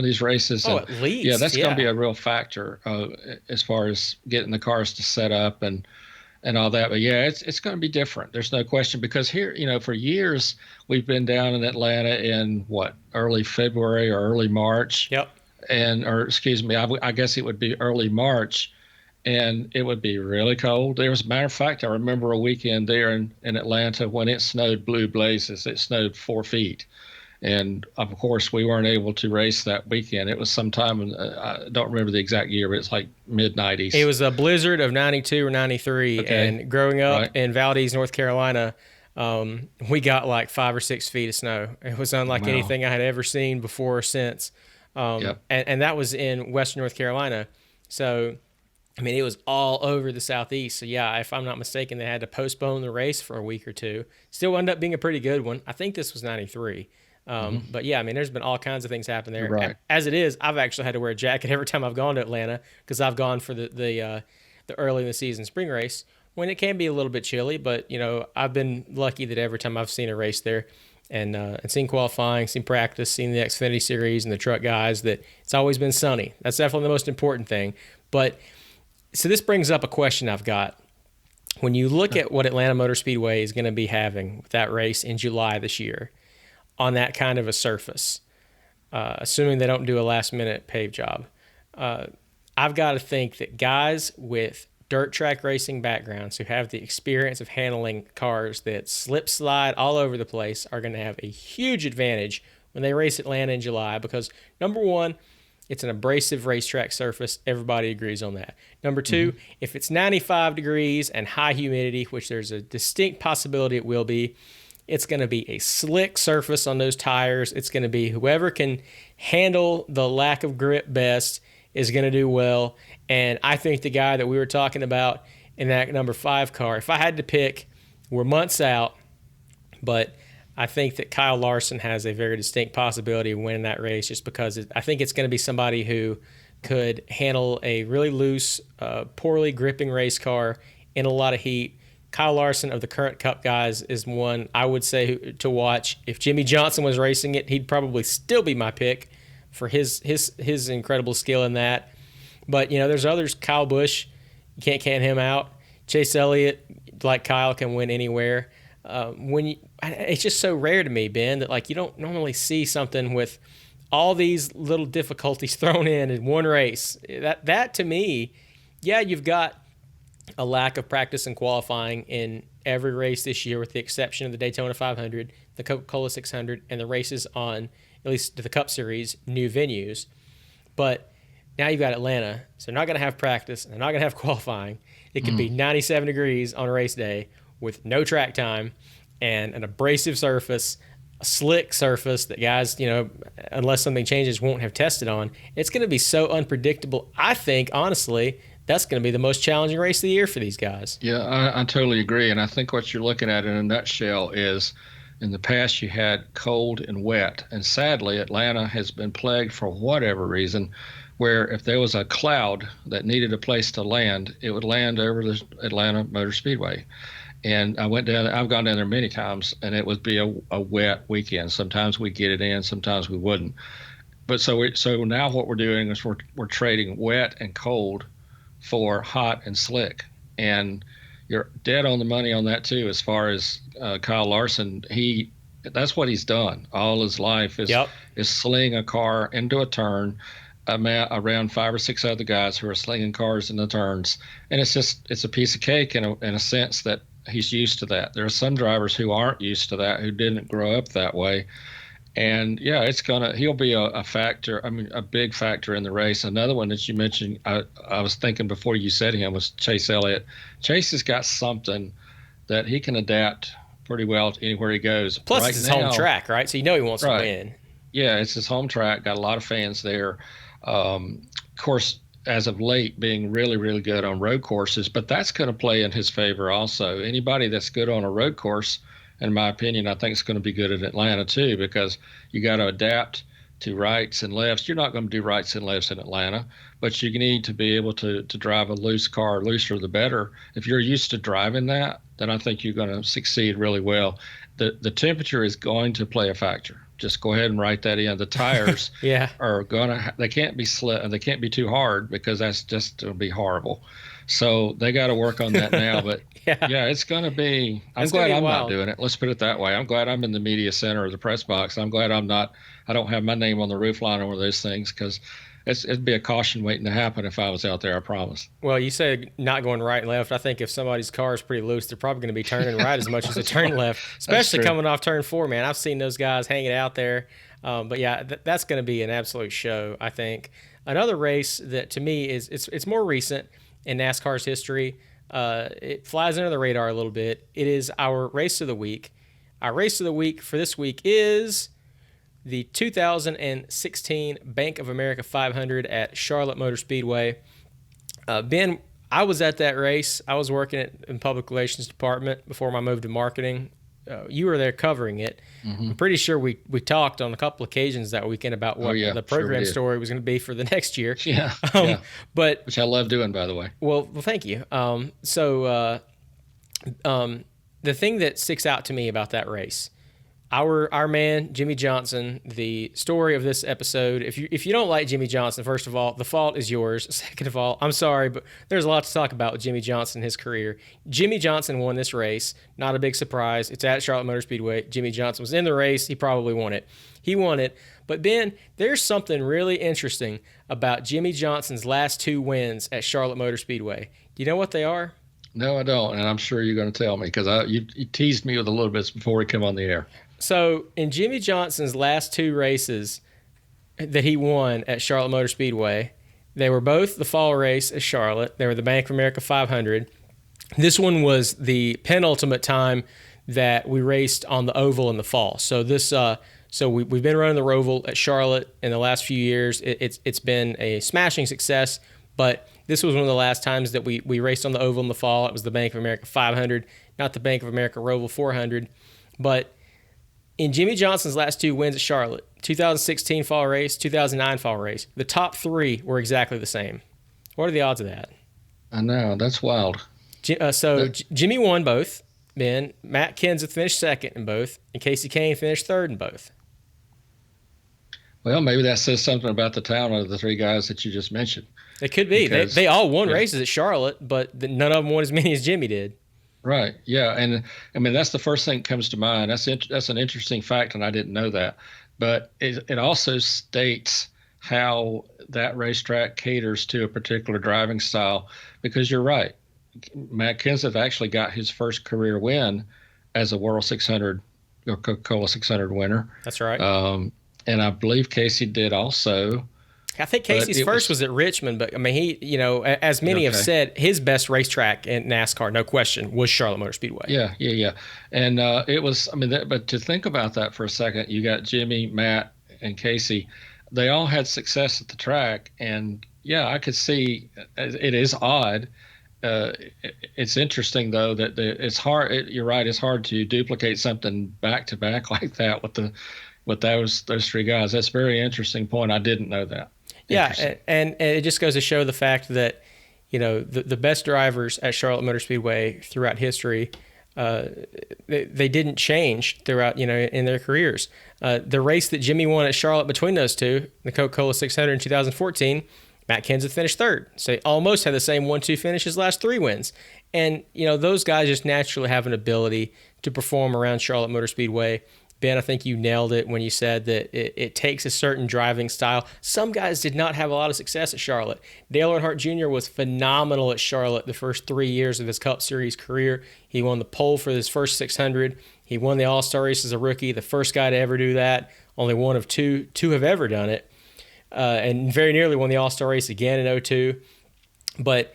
these races. Oh, at least. Yeah, that's going to be a real factor as far as getting the cars to set up and all that. But yeah, it's going to be different. There's no question, because here, for years we've been down in Atlanta in early February or early March. Yep. I guess it would be early March, and it would be really cold. There was, a matter of fact, I remember a weekend there in Atlanta when it snowed blue blazes. It snowed 4 feet. And of course, we weren't able to race that weekend. It was sometime, I don't remember the exact year, but it's like mid 90s. It was a blizzard of 92 or 93. Okay. And growing up in Valdez, North Carolina, we got like 5 or 6 feet of snow. It was unlike anything I had ever seen before or since. And that was in Western North Carolina. So I mean, it was all over the Southeast. So, yeah, if I'm not mistaken, they had to postpone the race for a week or two. Still wound up being a pretty good one. I think this was 93. Hmm. But, yeah, I mean, there's been all kinds of things happen You're there. right. As it is, I've actually had to wear a jacket every time I've gone to Atlanta because I've gone for the early in the season spring race when it can be a little bit chilly. But, I've been lucky that every time I've seen a race there and seen qualifying, seen practice, seen the Xfinity Series and the truck guys, that it's always been sunny. That's definitely the most important thing. But so this brings up a question I've got. When you look at what Atlanta Motor Speedway is going to be having with that race in July this year on that kind of a surface, assuming they don't do a last-minute pave job, I've got to think that guys with dirt track racing backgrounds who have the experience of handling cars that slip slide all over the place are going to have a huge advantage when they race Atlanta in July because, number one, it's an abrasive racetrack surface. Everybody agrees on that. Number two, if it's 95 degrees and high humidity, which there's a distinct possibility it will be, it's going to be a slick surface on those tires. It's going to be whoever can handle the lack of grip best is going to do well. And I think the guy that we were talking about in that number 5 car, if I had to pick, we're months out, but I think that Kyle Larson has a very distinct possibility of winning that race just because I think it's going to be somebody who could handle a really loose, poorly gripping race car in a lot of heat. Kyle Larson of the current Cup guys is one I would say to watch. If Jimmy Johnson was racing it, he'd probably still be my pick for his incredible skill in that. But, there's others. Kyle Busch, you can't count him out. Chase Elliott, like Kyle, can win anywhere. It's just so rare to me, Ben, that you don't normally see something with all these little difficulties thrown in one race. That to me, yeah, you've got a lack of practice and qualifying in every race this year, with the exception of the Daytona 500, the Coca-Cola 600, and the races on, at least the Cup Series, new venues. But now you've got Atlanta, so they're not going to have practice, and they're not going to have qualifying. It could be 97 degrees on a race day with no track time and an abrasive surface, a slick surface that guys, unless something changes, won't have tested on. It's going to be so unpredictable. I think, honestly, that's going to be the most challenging race of the year for these guys. Yeah, I totally agree. And I think what you're looking at in a nutshell is in the past you had cold and wet. And sadly, Atlanta has been plagued for whatever reason where if there was a cloud that needed a place to land, it would land over the Atlanta Motor Speedway. And I went down. I've gone down there many times, and it would be a wet weekend. Sometimes we get it in, sometimes we wouldn't. But so now what we're doing is we're trading wet and cold for hot and slick. And you're dead on the money on that too. As far as Kyle Larson, that's what he's done all his life is sling a car into a turn around 5 or 6 other guys who are slinging cars in the turns, and it's a piece of cake in a sense that he's used to that. There are some drivers who aren't used to that, who didn't grow up that way. And yeah, he'll be a factor. I mean, a big factor in the race. Another one that you mentioned, I was thinking before you said him, was Chase Elliott. Chase has got something that he can adapt pretty well to anywhere he goes. Plus, it's his home track, right? So he wants to win. Yeah, it's his home track. Got a lot of fans there. Of course, as of late, being really, really good on road courses, but that's going to play in his favor also. Anybody that's good on a road course, in my opinion, I think it's going to be good at Atlanta too, because you got to adapt to rights and lefts. You're not going to do rights and lefts in Atlanta, but you need to be able to drive a loose car. Looser the better. If you're used to driving that, then I think you're going to succeed really well. The temperature is going to play a factor. Just go ahead and write that in. The tires they can't be slick and they can't be too hard, because that's just going to be horrible. So they got to work on that now. But yeah, it's going to be. I'm glad I'm not doing it. Let's put it that way. I'm glad I'm in the media center of the press box. I'm glad I don't have my name on the roof line over those things, because it'd be a caution waiting to happen if I was out there, I promise. Well, you said not going right and left. I think if somebody's car is pretty loose, they're probably going to be turning right as much as they turn left, especially coming off turn 4, man. I've seen those guys hanging out there. But yeah, that's going to be an absolute show, I think. Another race that to me it's more recent in NASCAR's history. It flies under the radar a little bit. It is our race of the week. Our race of the week for this week is the 2016 Bank of America 500 at Charlotte Motor Speedway. Ben, I was at that race. I was working in public relations department before my move to marketing. You were there covering it. Mm-hmm. I'm pretty sure we talked on a couple occasions that weekend about what the program story was going to be for the next year. Yeah, but which I love doing, by the way. Well, thank you. The thing that sticks out to me about that race, our man Jimmy Johnson, the story of this episode. If you don't like Jimmy Johnson, first of all, the fault is yours. Second of all, I'm sorry, but there's a lot to talk about with Jimmy Johnson, his career. Jimmy Johnson won this race. Not a big surprise. It's at Charlotte Motor Speedway. Jimmy Johnson was in the race. He probably won it. He won it. But Ben, there's something really interesting about Jimmy Johnson's last 2 wins at Charlotte Motor Speedway. Do you know what they are? No, I don't, and I'm sure you're going to tell me because you teased me with a little bit before we come on the air. So in Jimmy Johnson's last 2 races that he won at Charlotte Motor Speedway, they were both the fall race at Charlotte. They were the Bank of America 500. This one was the penultimate time that we raced on the oval in the fall. So we've been running the oval at Charlotte in the last few years. It's been a smashing success, but this was one of the last times that we raced on the oval in the fall. It was the Bank of America 500, not the Bank of America Roval 400. But in Jimmy Johnson's last 2 wins at Charlotte, 2016 fall race, 2009 fall race, the top 3 were exactly the same. What are the odds of that? I know, that's wild. Jimmy won both. Ben, Matt Kenseth finished second in both, and Casey Kane finished third in both. Well, maybe that says something about the talent of the 3 guys that you just mentioned. It could be. They all won races at Charlotte, but none of them won as many as Jimmy did. Right. Yeah. And I mean, that's the first thing that comes to mind. That's an interesting fact, and I didn't know that. But it also states how that racetrack caters to a particular driving style, because you're right. Matt Kenseth actually got his first career win as a World 600 or Coca-Cola 600 winner. That's right. And I believe Casey did also. I think Casey's first was at Richmond, but I mean, he, as many have said, his best racetrack in NASCAR, no question, was Charlotte Motor Speedway. Yeah. And it was, I mean, but to think about that for a second, you got Jimmy, Matt, and Casey. They all had success at the track, and yeah, I could see it is odd. It's interesting though that it's hard. You're right. It's hard to duplicate something back to back like that with those 3 guys. That's a very interesting point. I didn't know that. Yeah, and it just goes to show the fact that, the best drivers at Charlotte Motor Speedway throughout history, they didn't change throughout, in their careers. The race that Jimmy won at Charlotte between those 2, the Coca-Cola 600 in 2014, Matt Kenseth finished third. So they almost had the same 1-2 finish his last 3 wins. And, those guys just naturally have an ability to perform around Charlotte Motor Speedway. Ben, I think you nailed it when you said that it takes a certain driving style. Some guys did not have a lot of success at Charlotte. Dale Earnhardt Jr. was phenomenal at Charlotte the first 3 years of his Cup Series career. He won the pole for his first 600. He won the All-Star race as a rookie, the first guy to ever do that. Only one of two have ever done it. And very nearly won the All-Star race again in 2002. But,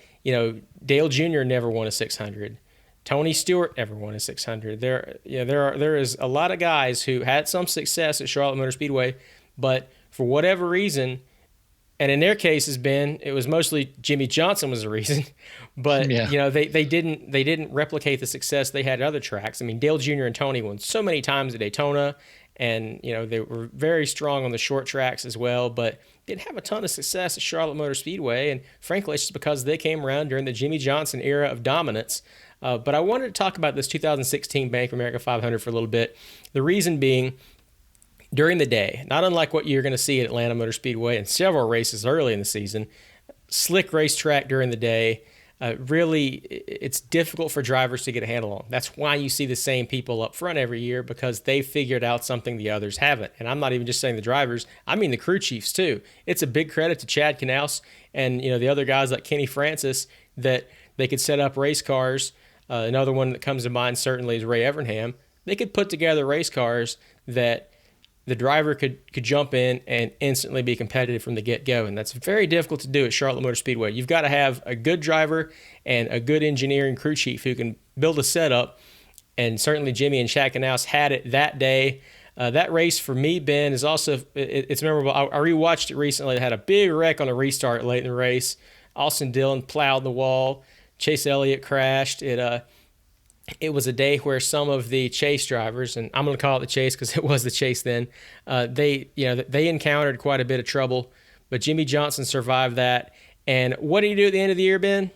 Dale Jr. never won a 600. Tony Stewart never won a 600. There is a lot of guys who had some success at Charlotte Motor Speedway, but for whatever reason, and in their cases, Ben, it was mostly Jimmy Johnson was the reason, but they didn't replicate the success they had at other tracks. I mean, Dale Jr. and Tony won so many times at Daytona, and they were very strong on the short tracks as well, but didn't have a ton of success at Charlotte Motor Speedway, and frankly, it's just because they came around during the Jimmy Johnson era of dominance. But I wanted to talk about this 2016 Bank of America 500 for a little bit. The reason being, during the day, not unlike what you're going to see at Atlanta Motor Speedway and several races early in the season, slick racetrack during the day, really it's difficult for drivers to get a handle on. That's why you see the same people up front every year, because they figured out something the others haven't. And I'm not even just saying the drivers, I mean the crew chiefs too. It's a big credit to Chad Knaus and the other guys like Kenny Francis that they could set up race cars. Another one that comes to mind certainly is Ray Evernham. They could put together race cars that the driver could jump in and instantly be competitive from the get-go, and that's very difficult to do at Charlotte Motor Speedway. You've got to have a good driver and a good engineering crew chief who can build a setup, and certainly Jimmy and Chad Knaus had it that day. That race for me, Ben, is also it's memorable. I rewatched it recently. It had a big wreck on the restart late in the race. Austin Dillon plowed the wall. Chase Elliott crashed. It was a day where some of the chase drivers, and I'm going to call it the chase because it was the chase then, they encountered quite a bit of trouble, but Jimmy Johnson survived that. And what did he do at the end of the year, Ben?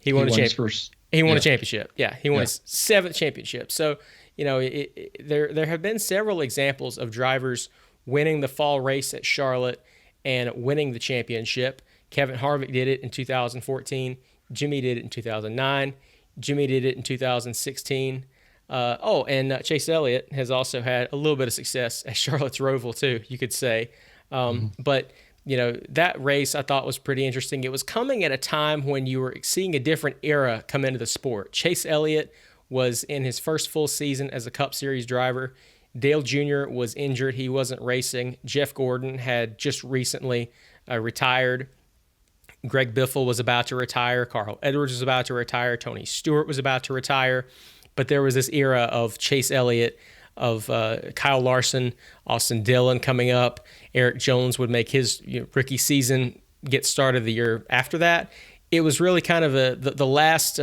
He won a championship. Yeah, he won his 7th championship. So, there have been several examples of drivers winning the fall race at Charlotte and winning the championship. Kevin Harvick did it in 2014. Jimmy did it in 2009. Jimmy did it in 2016. And Chase Elliott has also had a little bit of success at Charlotte's Roval too, you could say. But that race I thought was pretty interesting. It was coming at a time when you were seeing a different era come into the sport. Chase Elliott was in his first full season as a Cup Series driver. Dale Jr. was injured. He wasn't racing. Jeff Gordon had just recently retired. Greg Biffle was about to retire. Carl Edwards was about to retire. Tony Stewart was about to retire. But there was this era of Chase Elliott, of Kyle Larson, Austin Dillon coming up. Eric Jones would make his rookie season, get started the year after that. It was really kind of the last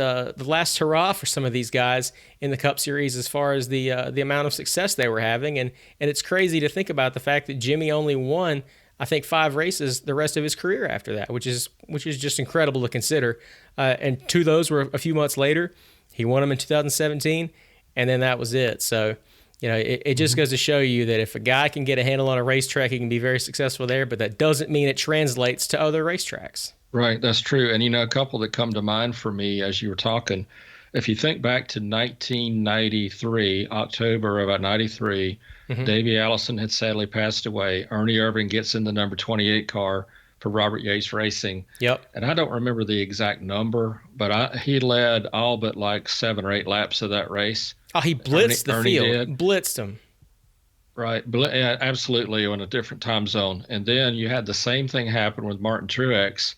hurrah for some of these guys in the Cup Series as far as the amount of success they were having. And it's crazy to think about the fact that Jimmy only won, I think, 5 races the rest of his career after that, which is just incredible to consider. And 2 of those were a few months later. He won them in 2017, and then that was it. So, it just goes to show you that if a guy can get a handle on a racetrack, he can be very successful there, but that doesn't mean it translates to other racetracks. Right, that's true. And, a couple that come to mind for me as you were talking, if you think back to 1993, October of 93, Davey Allison had sadly passed away. Ernie Irvin gets in the number 28 car for Robert Yates Racing. Yep. And I don't remember the exact number, but he led all but like 7 or 8 laps of that race. Oh, he blitzed the field. Did. Blitzed him. Right, yeah, absolutely, on a different time zone. And then you had the same thing happen with Martin Truex.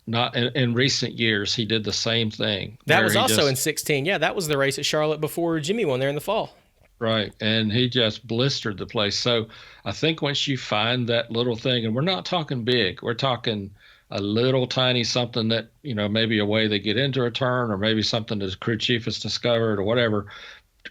Not in recent years, he did the same thing. That was also in 16. Yeah, that was the race at Charlotte before Jimmy won there in the fall. Right, and he just blistered the place. So I think once you find that little thing, and we're not talking big, we're talking a little tiny something that, maybe a way they get into a turn, or maybe something that the crew chief has discovered or whatever,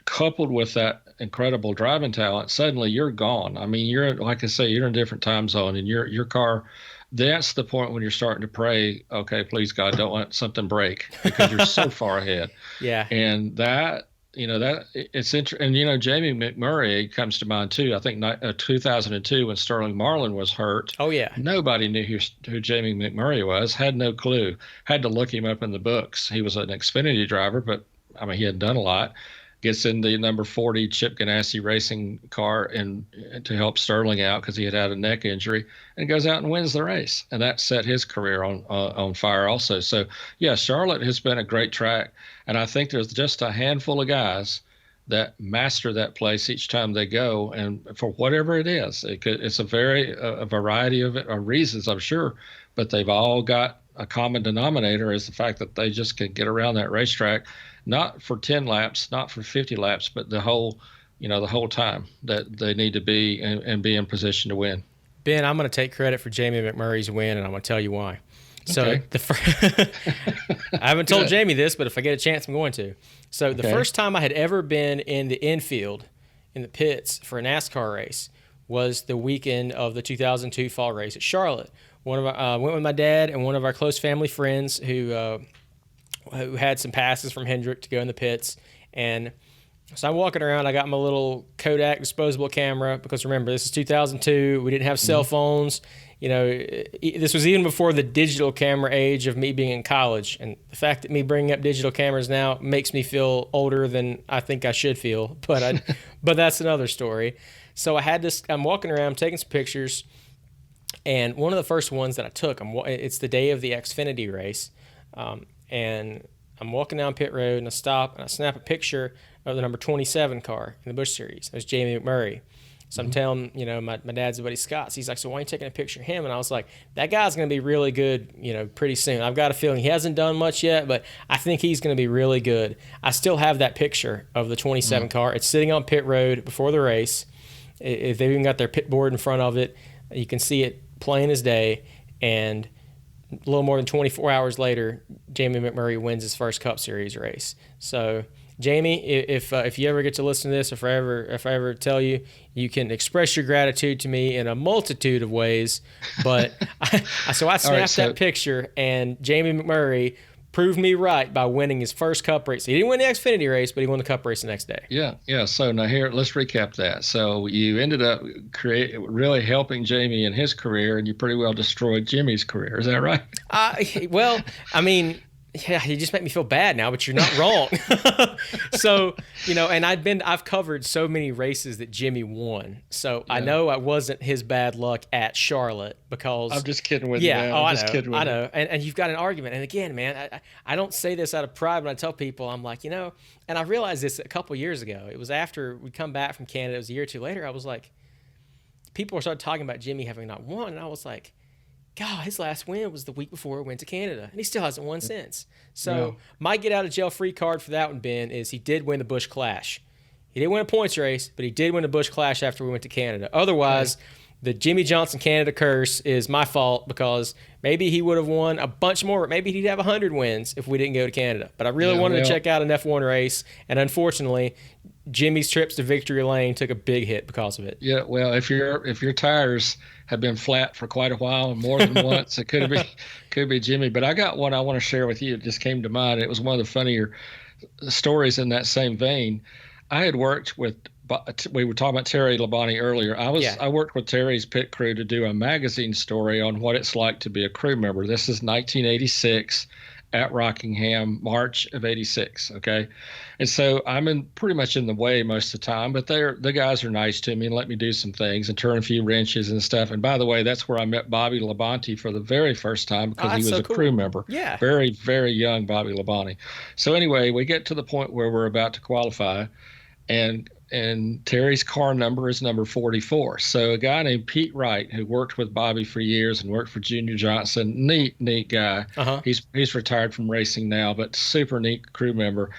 coupled with that incredible driving talent, suddenly you're gone. I mean, you're, like I say, you're in a different time zone, and your car, that's the point when you're starting to pray, okay, please God, don't let something break, because you're so far ahead. Yeah. And that, that it's interesting. And, Jamie McMurray comes to mind too. I think 2002 when Sterling Marlin was hurt. Oh, yeah. Nobody knew who Jamie McMurray was, had no clue, had to look him up in the books. He was an Xfinity driver, but I mean, he hadn't done a lot. Gets in the number 40 Chip Ganassi racing car and to help Sterling out because he had a neck injury, and goes out and wins the race. And that set his career on fire also. So, yeah, Charlotte has been a great track. And I think there's just a handful of guys that master that place each time they go. And for whatever it is, it's a variety of reasons, I'm sure. But they've all got a common denominator, is the fact that they just can get around that racetrack, not for 10 laps, not for 50 laps, but the whole time that they need to be and be in position to win. Ben, I'm going to take credit for Jamie McMurray's win, and I'm going to tell you why. So okay. I haven't told Jamie this, but if I get a chance, I'm going to. So the first time I had ever been in the infield, in the pits for a NASCAR race, was the weekend of the 2002 fall race at Charlotte. Went with my dad and one of our close family friends who had some passes from Hendrick to go in the pits. And so I'm walking around. I got my little Kodak disposable camera because, remember, this is 2002. We didn't have cell phones. This was even before the digital camera age of me being in college. And the fact that me bringing up digital cameras now makes me feel older than I think I should feel. But that's another story. So I'm walking around, taking some pictures. And one of the first ones that I took, it's the day of the Xfinity race. And I'm walking down pit road, and I stop, and I snap a picture of the number 27 car in the Busch Series. It was Jamie McMurray. So I'm telling, my dad's buddy Scott. He's like, so why are you taking a picture of him? And I was like, that guy's going to be really good, pretty soon. I've got a feeling he hasn't done much yet, but I think he's going to be really good. I still have that picture of the 27 car. It's sitting on pit road before the race. If they've even got their pit board in front of it, you can see it plain as day. and a little more than 24 hours later, Jamie McMurray wins his first Cup Series race. So, Jamie, if you ever get to listen to this, if I ever tell you, you can express your gratitude to me in a multitude of ways. But I snapped that picture, and Jamie McMurray proved me right by winning his first Cup race. He didn't win the Xfinity race, but he won the Cup race the next day. Yeah. So now here, let's recap that. So you ended up really helping Jamie in his career, and you pretty well destroyed Jimmy's career. Is that right? Well, I mean, yeah, you just make me feel bad now, but you're not wrong. So, and I've covered so many races that Jimmy won. So yeah. I know I wasn't his bad luck at Charlotte because I'm just kidding with you. Yeah, I know. And you've got an argument. And again, man, I don't say this out of pride when I tell people, I'm like, and I realized this a couple years ago. It was after we come back from Canada. It was a year or two later. I was like, people were started talking about Jimmy having not won. And I was like, God, his last win was the week before he went to Canada, and he still hasn't won since. So my get-out-of-jail-free card for that one, Ben, is he did win the Busch Clash. He didn't win a points race, but he did win the Busch Clash after we went to Canada. Otherwise, the Jimmy Johnson Canada curse is my fault because maybe he would have won a bunch more. Maybe he'd have 100 wins if we didn't go to Canada. But I really wanted to check out an F1 race, and unfortunately, Jimmy's trips to victory lane took a big hit because of it. Yeah, well, if your tires have been flat for quite a while, more than once, it could be Jimmy. But I got one I want to share with you. It just came to mind. It was one of the funnier stories in that same vein. I had worked with. We were talking about Terry Labonte earlier. I worked with Terry's pit crew to do a magazine story on what it's like to be a crew member. This is 1986 at Rockingham, March of '86. Okay, and so I'm pretty much in the way most of the time, but the guys are nice to me and let me do some things and turn a few wrenches and stuff. And by the way, that's where I met Bobby Labonte for the very first time because he was a crew member. Yeah, very very young Bobby Labonte. So anyway, we get to the point where we're about to qualify, and Terry's car number is number 44. So a guy named Pete Wright, who worked with Bobby for years and worked for Junior Johnson, neat guy. Uh-huh. He's retired from racing now, but super neat crew member.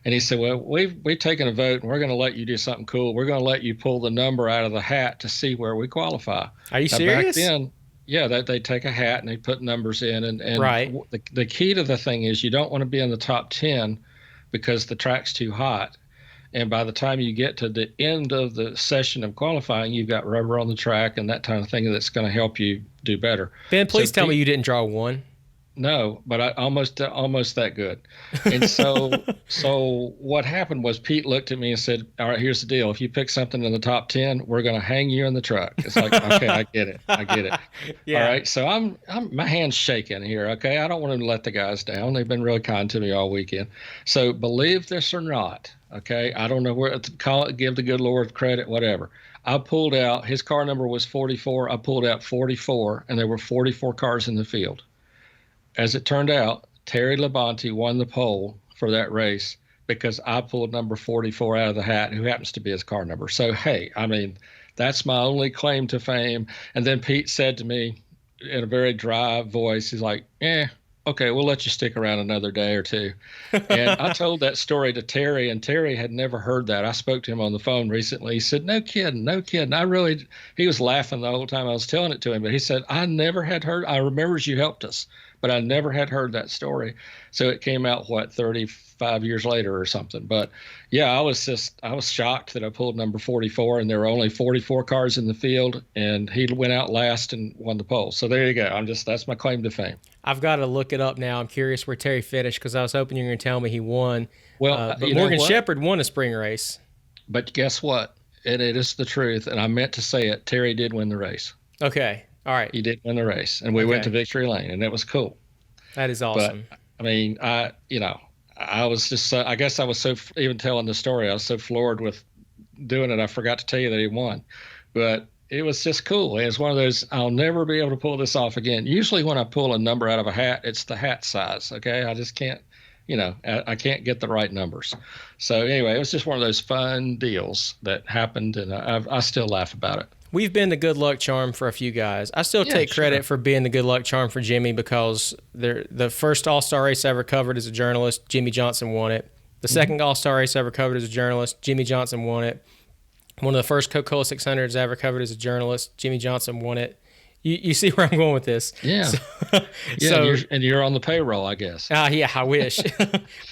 And he said, well, we've taken a vote, and we're going to let you do something cool. We're going to let you pull the number out of the hat to see where we qualify. Are you serious? Back then, yeah, they take a hat and they put numbers in. And right. The key to the thing is you don't want to be in the top 10 because the track's too hot. And by the time you get to the end of the session of qualifying, you've got rubber on the track and that kind of thing that's going to help you do better. Ben, please tell me you didn't draw one. No, but I almost that good. And so what happened was Pete looked at me and said, all right, here's the deal. If you pick something in the top 10, we're going to hang you in the truck. It's like, okay, I get it. Yeah. All right. So I'm my hand's shaking here. Okay. I don't want to let the guys down. They've been really kind to me all weekend. So believe this or not. Okay. I don't know where to call it, give the good Lord credit, whatever. I pulled out, his car number was 44. I pulled out 44 and there were 44 cars in the field. As it turned out, Terry Labonte won the pole for that race because I pulled number 44 out of the hat, who happens to be his car number. So, hey, I mean, that's my only claim to fame. And then Pete said to me in a very dry voice, he's like, okay, we'll let you stick around another day or two. And I told that story to Terry, and Terry had never heard that. I spoke to him on the phone recently. He said, no kidding. He was laughing the whole time I was telling it to him. But he said, I never had heard, I remember you helped us, but I never had heard that story. So it came out, 35 years later or something. But yeah, I was shocked that I pulled number 44 and there were only 44 cars in the field and he went out last and won the pole. So there you go. That's my claim to fame. I've got to look it up now. I'm curious where Terry finished because I was hoping you were going to tell me he won. Well, but Morgan Shepherd won a spring race. But guess what? It is the truth. And I meant to say it. Terry did win the race. Okay. All right. He did win the race, and we went to victory lane, and it was cool. That is awesome. But, I mean, I was just, I guess I was so, even telling the story, I was so floored with doing it, I forgot to tell you that he won. But it was just cool. It was one of those, I'll never be able to pull this off again. Usually when I pull a number out of a hat, it's the hat size, okay? I just can't, I can't get the right numbers. So anyway, it was just one of those fun deals that happened, and I still laugh about it. We've been the good luck charm for a few guys. I still take credit for being the good luck charm for Jimmy because the first All-Star race I ever covered as a journalist, Jimmy Johnson won it. The second All-Star race I ever covered as a journalist, Jimmy Johnson won it. One of the first Coca-Cola 600s I ever covered as a journalist, Jimmy Johnson won it. You see where I'm going with this? Yeah. So, Yeah, so and you're on the payroll, I guess. yeah, I wish.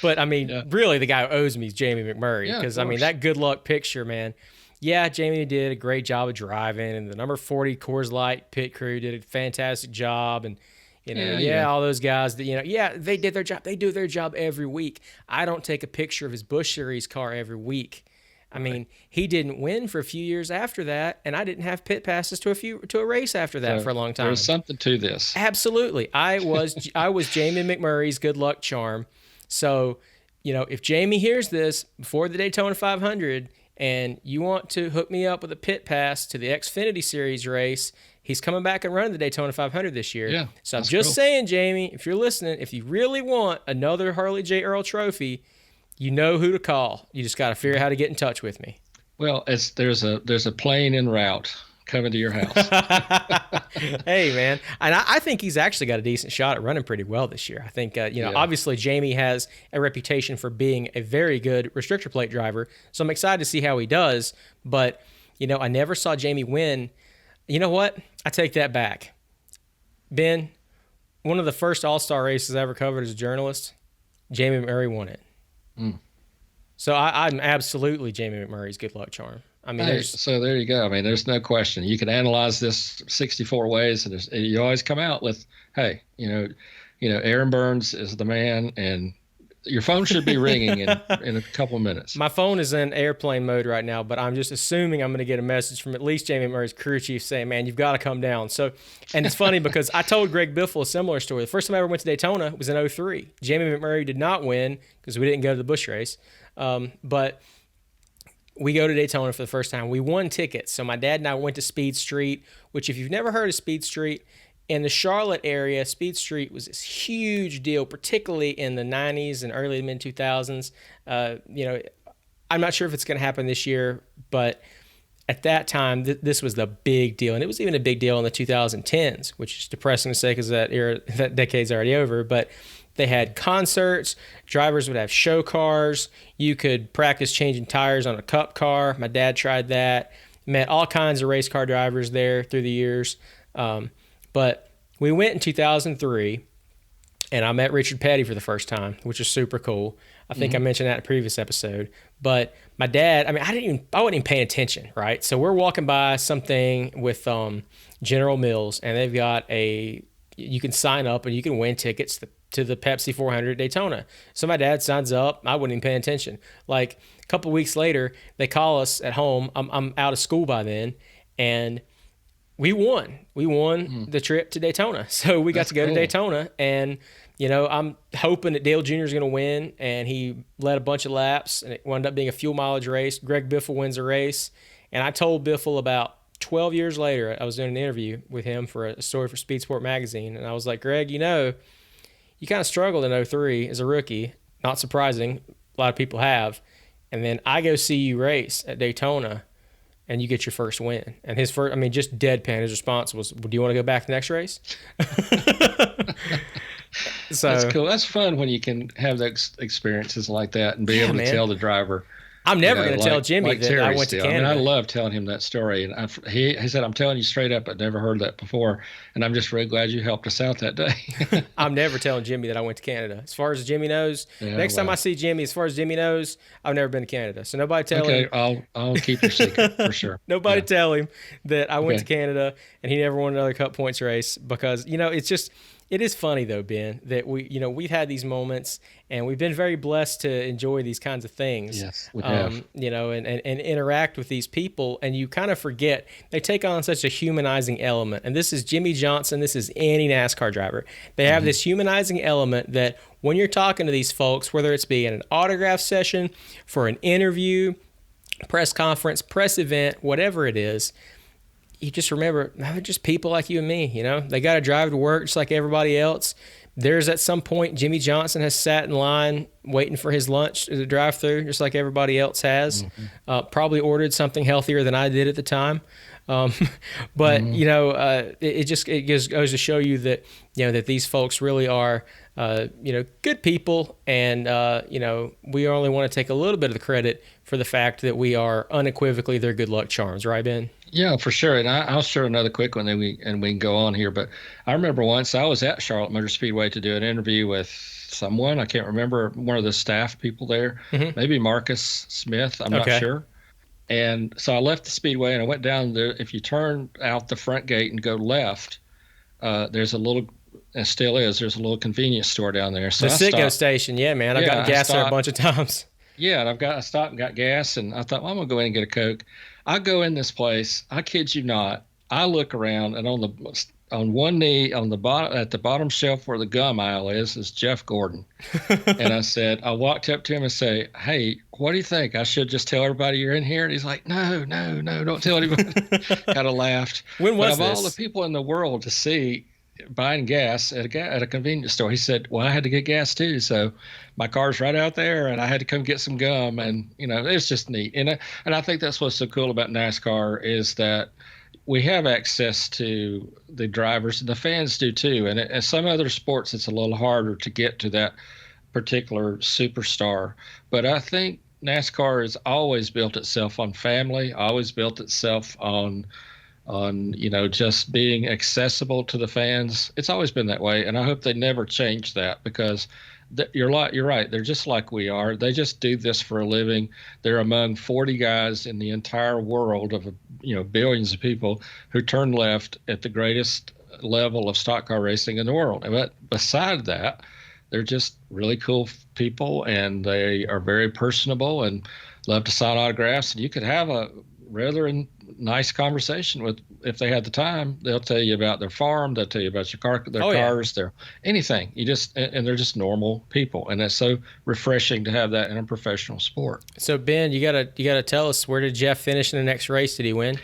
But I mean, Yeah. really, the guy who owes me is Jamie McMurray Yeah, of because I mean course. that good luck picture, man. Yeah, Jamie did a great job of driving, and the number 40 Coors Light pit crew did a fantastic job, and Yeah. all those guys that yeah, they did their job. They do their job every week. I don't take a picture of his Busch Series car every week. I mean, he didn't win for a few years after that, and I didn't have pit passes to a race after that So for a long time. there's something to this. Absolutely. I was Jamie McMurray's good luck charm. So, if Jamie hears this before the Daytona 500 and you want to hook me up with a pit pass to the Xfinity Series race, he's coming back and running the Daytona 500 this year. Yeah, So I'm that's just cool. saying, Jamie, if you're listening, if you really want another Harley J. Earl trophy, you know who to call. You just got to figure out how to get in touch with me. Well, there's a plane en route coming to your house. Hey, man. And I think he's actually got a decent shot at running pretty well this year. I think, Yeah. obviously Jamie has a reputation for being a very good restrictor plate driver. So I'm excited to see how he does. But, I never saw Jamie win. You know what? I take that back. Ben, one of the first All-Star races I ever covered as a journalist, Jamie McMurray won it. So I'm absolutely Jamie McMurray's good luck charm. I mean, Hey, so there you go. I mean, there's no question. You can analyze this 64 ways, and you always come out with, hey, Aaron Burns is the man, and your phone should be ringing in a couple of minutes. my phone is in airplane mode right now, but I'm just assuming I'm going to get a message from at least Jamie McMurray's crew chief saying, man, you've got to come down. So, and it's funny because I told Greg Biffle a similar story. The first time I ever went to Daytona was in 03. Jamie McMurray did not win because we didn't go to the Busch race. But we go to Daytona for the first time. We won tickets. So my dad and I went to Speed Street, which if you've never heard of Speed Street, in the Charlotte area, Speed Street was this huge deal, particularly in the 90s and early mid 2000s. I'm not sure if it's going to happen this year, but at that time, this was the big deal. And it was even a big deal in the 2010s, which is depressing to say because that decade's already over. But they had concerts. Drivers would have show cars. You could practice changing tires on a cup car. My dad tried that. Met all kinds of race car drivers there through the years. But we went in 2003, and I met Richard Petty for the first time, which was super cool. I think I mentioned that in a previous episode. But my dad, I mean, I wasn't even paying attention, right? So we're walking by something with General Mills, and they've got you can sign up and you can win tickets to the Pepsi 400 at Daytona. So my dad signs up. I wasn't even paying attention. Like a couple of weeks later, they call us at home. I'm out of school by then, and we won. We won the trip to Daytona. So we got to go to Daytona, and I'm hoping that Dale Jr. is going to win, and he led a bunch of laps, and it wound up being a fuel mileage race. Greg Biffle wins the race, and I told Biffle about 12 years later, I was doing an interview with him for a story for Speed Sport magazine, and I was like, Greg, you kind of struggled in 03 as a rookie. Not surprising. A lot of people have. And then I go see you race at Daytona, and you get your first win. And his first, I mean, just deadpan, his response was, do you want to go back to the next race? So That's cool. That's fun when you can have those experiences like that and be able to tell the driver. I'm never going to tell Jimmy that Terry I went to Canada. I mean, I love telling him that story. And he said, I'm telling you straight up, I'd never heard that before. And I'm just really glad you helped us out that day. I'm never telling Jimmy that I went to Canada. As far as Jimmy knows, next time I see Jimmy, as far as Jimmy knows, I've never been to Canada. So nobody tell him. Okay, I'll keep your secret for sure. Nobody tell him that I went to Canada and he never won another Cup Points race because, it's just, it is funny though, Ben, that we've had these moments and we've been very blessed to enjoy these kinds of things. Yes, we have. And interact with these people, and you kind of forget they take on such a humanizing element. And this is Jimmy Johnson. This is any NASCAR driver. They have this humanizing element that when you're talking to these folks, whether it's be in an autograph session, for an interview, press conference, press event, whatever it is, you just remember, they're just people like you and me, They got to drive to work just like everybody else. There's at some point, Jimmy Johnson has sat in line waiting for his lunch to drive through just like everybody else has. Probably ordered something healthier than I did at the time. But, it just goes to show you that, that these folks really are, good people. And, we only want to take a little bit of the credit for the fact that we are unequivocally their good luck charms. Right, Ben? Yeah, for sure. And I'll share another quick one, then we can go on here. But I remember once I was at Charlotte Motor Speedway to do an interview with someone. I can't remember, one of the staff people there, Hmm. maybe Marcus Smith. I'm not Okay. sure. And so I left the speedway and I went down there. If you turn out the front gate and go left, there's a little, and still is, there's a little convenience store down there. The So I Citgo stopped. station. Yeah, man. I've Yeah, gotten I gas there a stopped. bunch of times. Yeah, and I stopped and got gas, and I thought, well, I'm gonna go in and get a Coke. I go in this place. I kid you not. I look around, and on one knee on the bottom at the bottom shelf where the gum aisle is Jeff Gordon. And I walked up to him and say, "Hey, what do you think? I should just tell everybody you're in here?" And he's like, "No, no, no, don't tell anybody." Kind of laughed. When But was of all the this? people in the world to see buying gas at a convenience store, he said, "Well, I had to get gas too, so my car's right out there, and I had to come get some gum." And it's just neat. And I think that's what's so cool about NASCAR is that we have access to the drivers, and the fans do too. And in some other sports, it's a little harder to get to that particular superstar. But I think NASCAR has always built itself on family, always built itself on just being accessible to the fans. It's always been that way, and I hope they never change that because you're right. They're just like we are. They just do this for a living. They're among 40 guys in the entire world of billions of people who turn left at the greatest level of stock car racing in the world. But beside that, they're just really cool people, and they are very personable and love to sign autographs. And you could have a rather nice conversation with, if they had the time. They'll tell you about their farm. They'll tell you about their Oh yeah. cars, their anything. And they're just normal people, and it's so refreshing to have that in a professional sport. So Ben, you gotta tell us, where did Jeff finish in the next race? Did he win?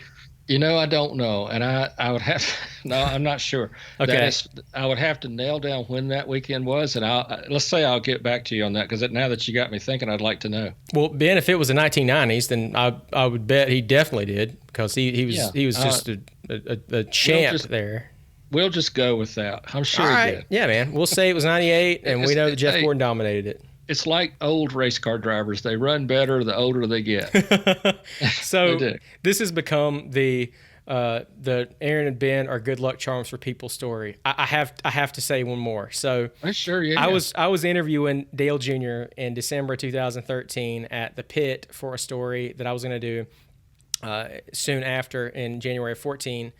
I don't know, and I would have no, I'm not sure. Okay. I would have to nail down when that weekend was, and let's say I'll get back to you on that because now that you got me thinking, I'd like to know. Well, Ben, if it was the 1990s, then I would bet he definitely did because Yeah, he was just a champ there. we'll just go with that. I'm All sure he right, did. yeah, man. We'll say it was 98, and we know that Jeff Hey, Gordon dominated it. it's like old race car drivers. They run better the older they get. They So do. this has become the Aaron and Ben are good luck charms for people story. I have to say one more. So Sure, yeah. I was interviewing Dale Jr. in December 2013 at the pit for a story that I was going to do soon after in January of 14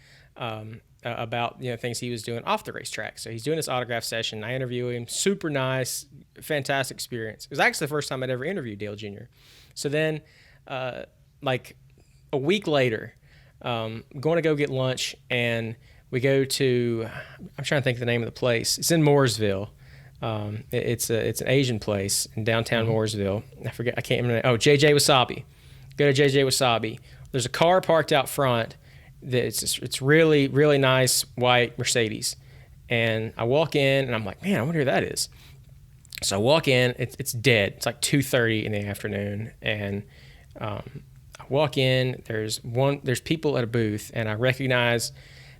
about things he was doing off the racetrack. So he's doing this autograph session. I interview him. Super nice, fantastic experience. It was actually the first time I'd ever interviewed Dale Jr. So then, like a week later, going to go get lunch, and we go to, I'm trying to think of the name of the place. It's in Mooresville. It's an Asian place in downtown Mooresville. I can't remember. Oh, JJ Wasabi. Go to JJ Wasabi. There's a car parked out front. It's really, really nice white Mercedes. And I walk in, and I'm like, man, I wonder who that is. So I walk in. It's dead. It's like 2:30 in the afternoon, and I walk in. There's people at a booth, and I recognize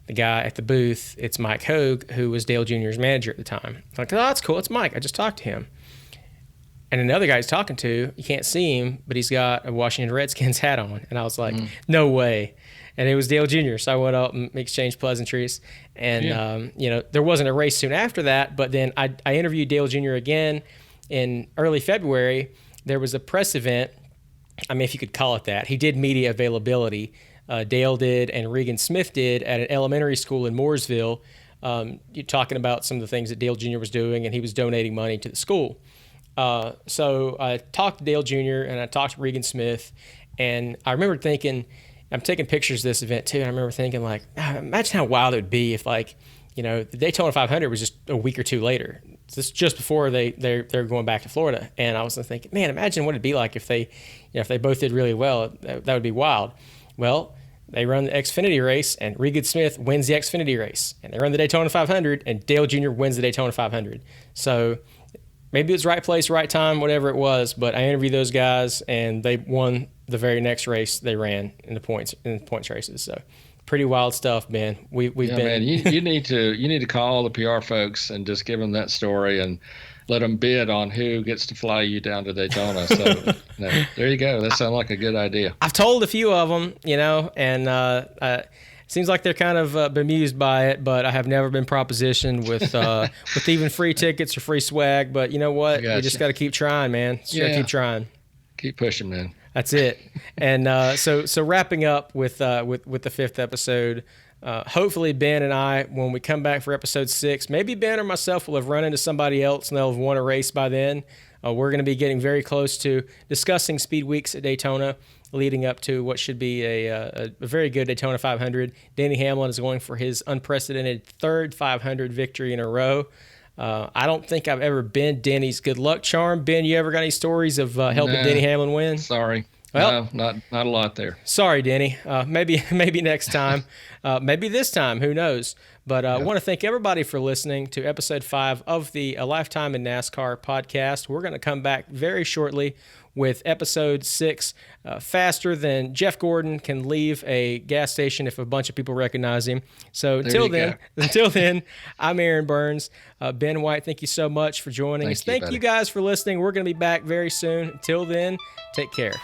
the guy at the booth. It's Mike Hogue, who was Dale Jr.'s manager at the time. I'm like, oh, that's cool. It's Mike. I just talked to him. And another guy he's talking to, you can't see him, but he's got a Washington Redskins hat on. And I was like, no way. And it was Dale Jr. So I went up and exchanged pleasantries. And, there wasn't a race soon after that. But then I interviewed Dale Jr. again in early February. There was a press event. I mean, if you could call it that. He did media availability. Dale did, and Regan Smith did at an elementary school in Mooresville. You're talking about some of the things that Dale Jr. was doing, and he was donating money to the school. So I talked to Dale Jr. and I talked to Regan Smith, and I remember thinking, I'm taking pictures of this event too, and I remember thinking, like, imagine how wild it would be if, like, the Daytona 500 was just a week or two later. This just before they're going back to Florida, and I was thinking, man, imagine what it'd be like if they both did really well. That would be wild. Well, they run the Xfinity race, and Regan Smith wins the Xfinity race, and they run the Daytona 500, and Dale Jr. wins the Daytona 500. So maybe it was right place, right time, whatever it was. But I interviewed those guys, and they won the very next race they ran in the points races. So pretty wild stuff, Ben. We've been. Man, you need to call the PR folks and just give them that story. And let them bid on who gets to fly you down to Daytona. So there you go. That sounds like a good idea. I've told a few of them, and it seems like they're kind of bemused by it, but I have never been propositioned with even free tickets or free swag. But you know what? You just got to keep trying, man. Just got to keep trying. Keep pushing, man. That's it. And so wrapping up with the fifth episode. Hopefully Ben and I, when we come back for episode 6, maybe Ben or myself will have run into somebody else and they'll have won a race by then. We're going to be getting very close to discussing speed weeks at Daytona, leading up to what should be a very good Daytona 500. Denny Hamlin is going for his unprecedented third 500 victory in a row. I don't think I've ever been Denny's good luck charm. Ben, you ever got any stories of helping Denny Hamlin win? Sorry. Well, no, not a lot there. Sorry, Denny. Maybe next time. Maybe this time. Who knows? But I want to thank everybody for listening to episode 5 of the A Lifetime in NASCAR podcast. We're going to come back very shortly with episode 6, faster than Jeff Gordon can leave a gas station if a bunch of people recognize him. So until then, I'm Aaron Burns. Ben White, thank you so much for joining us. Thank you guys for listening. We're going to be back very soon. Until then, take care.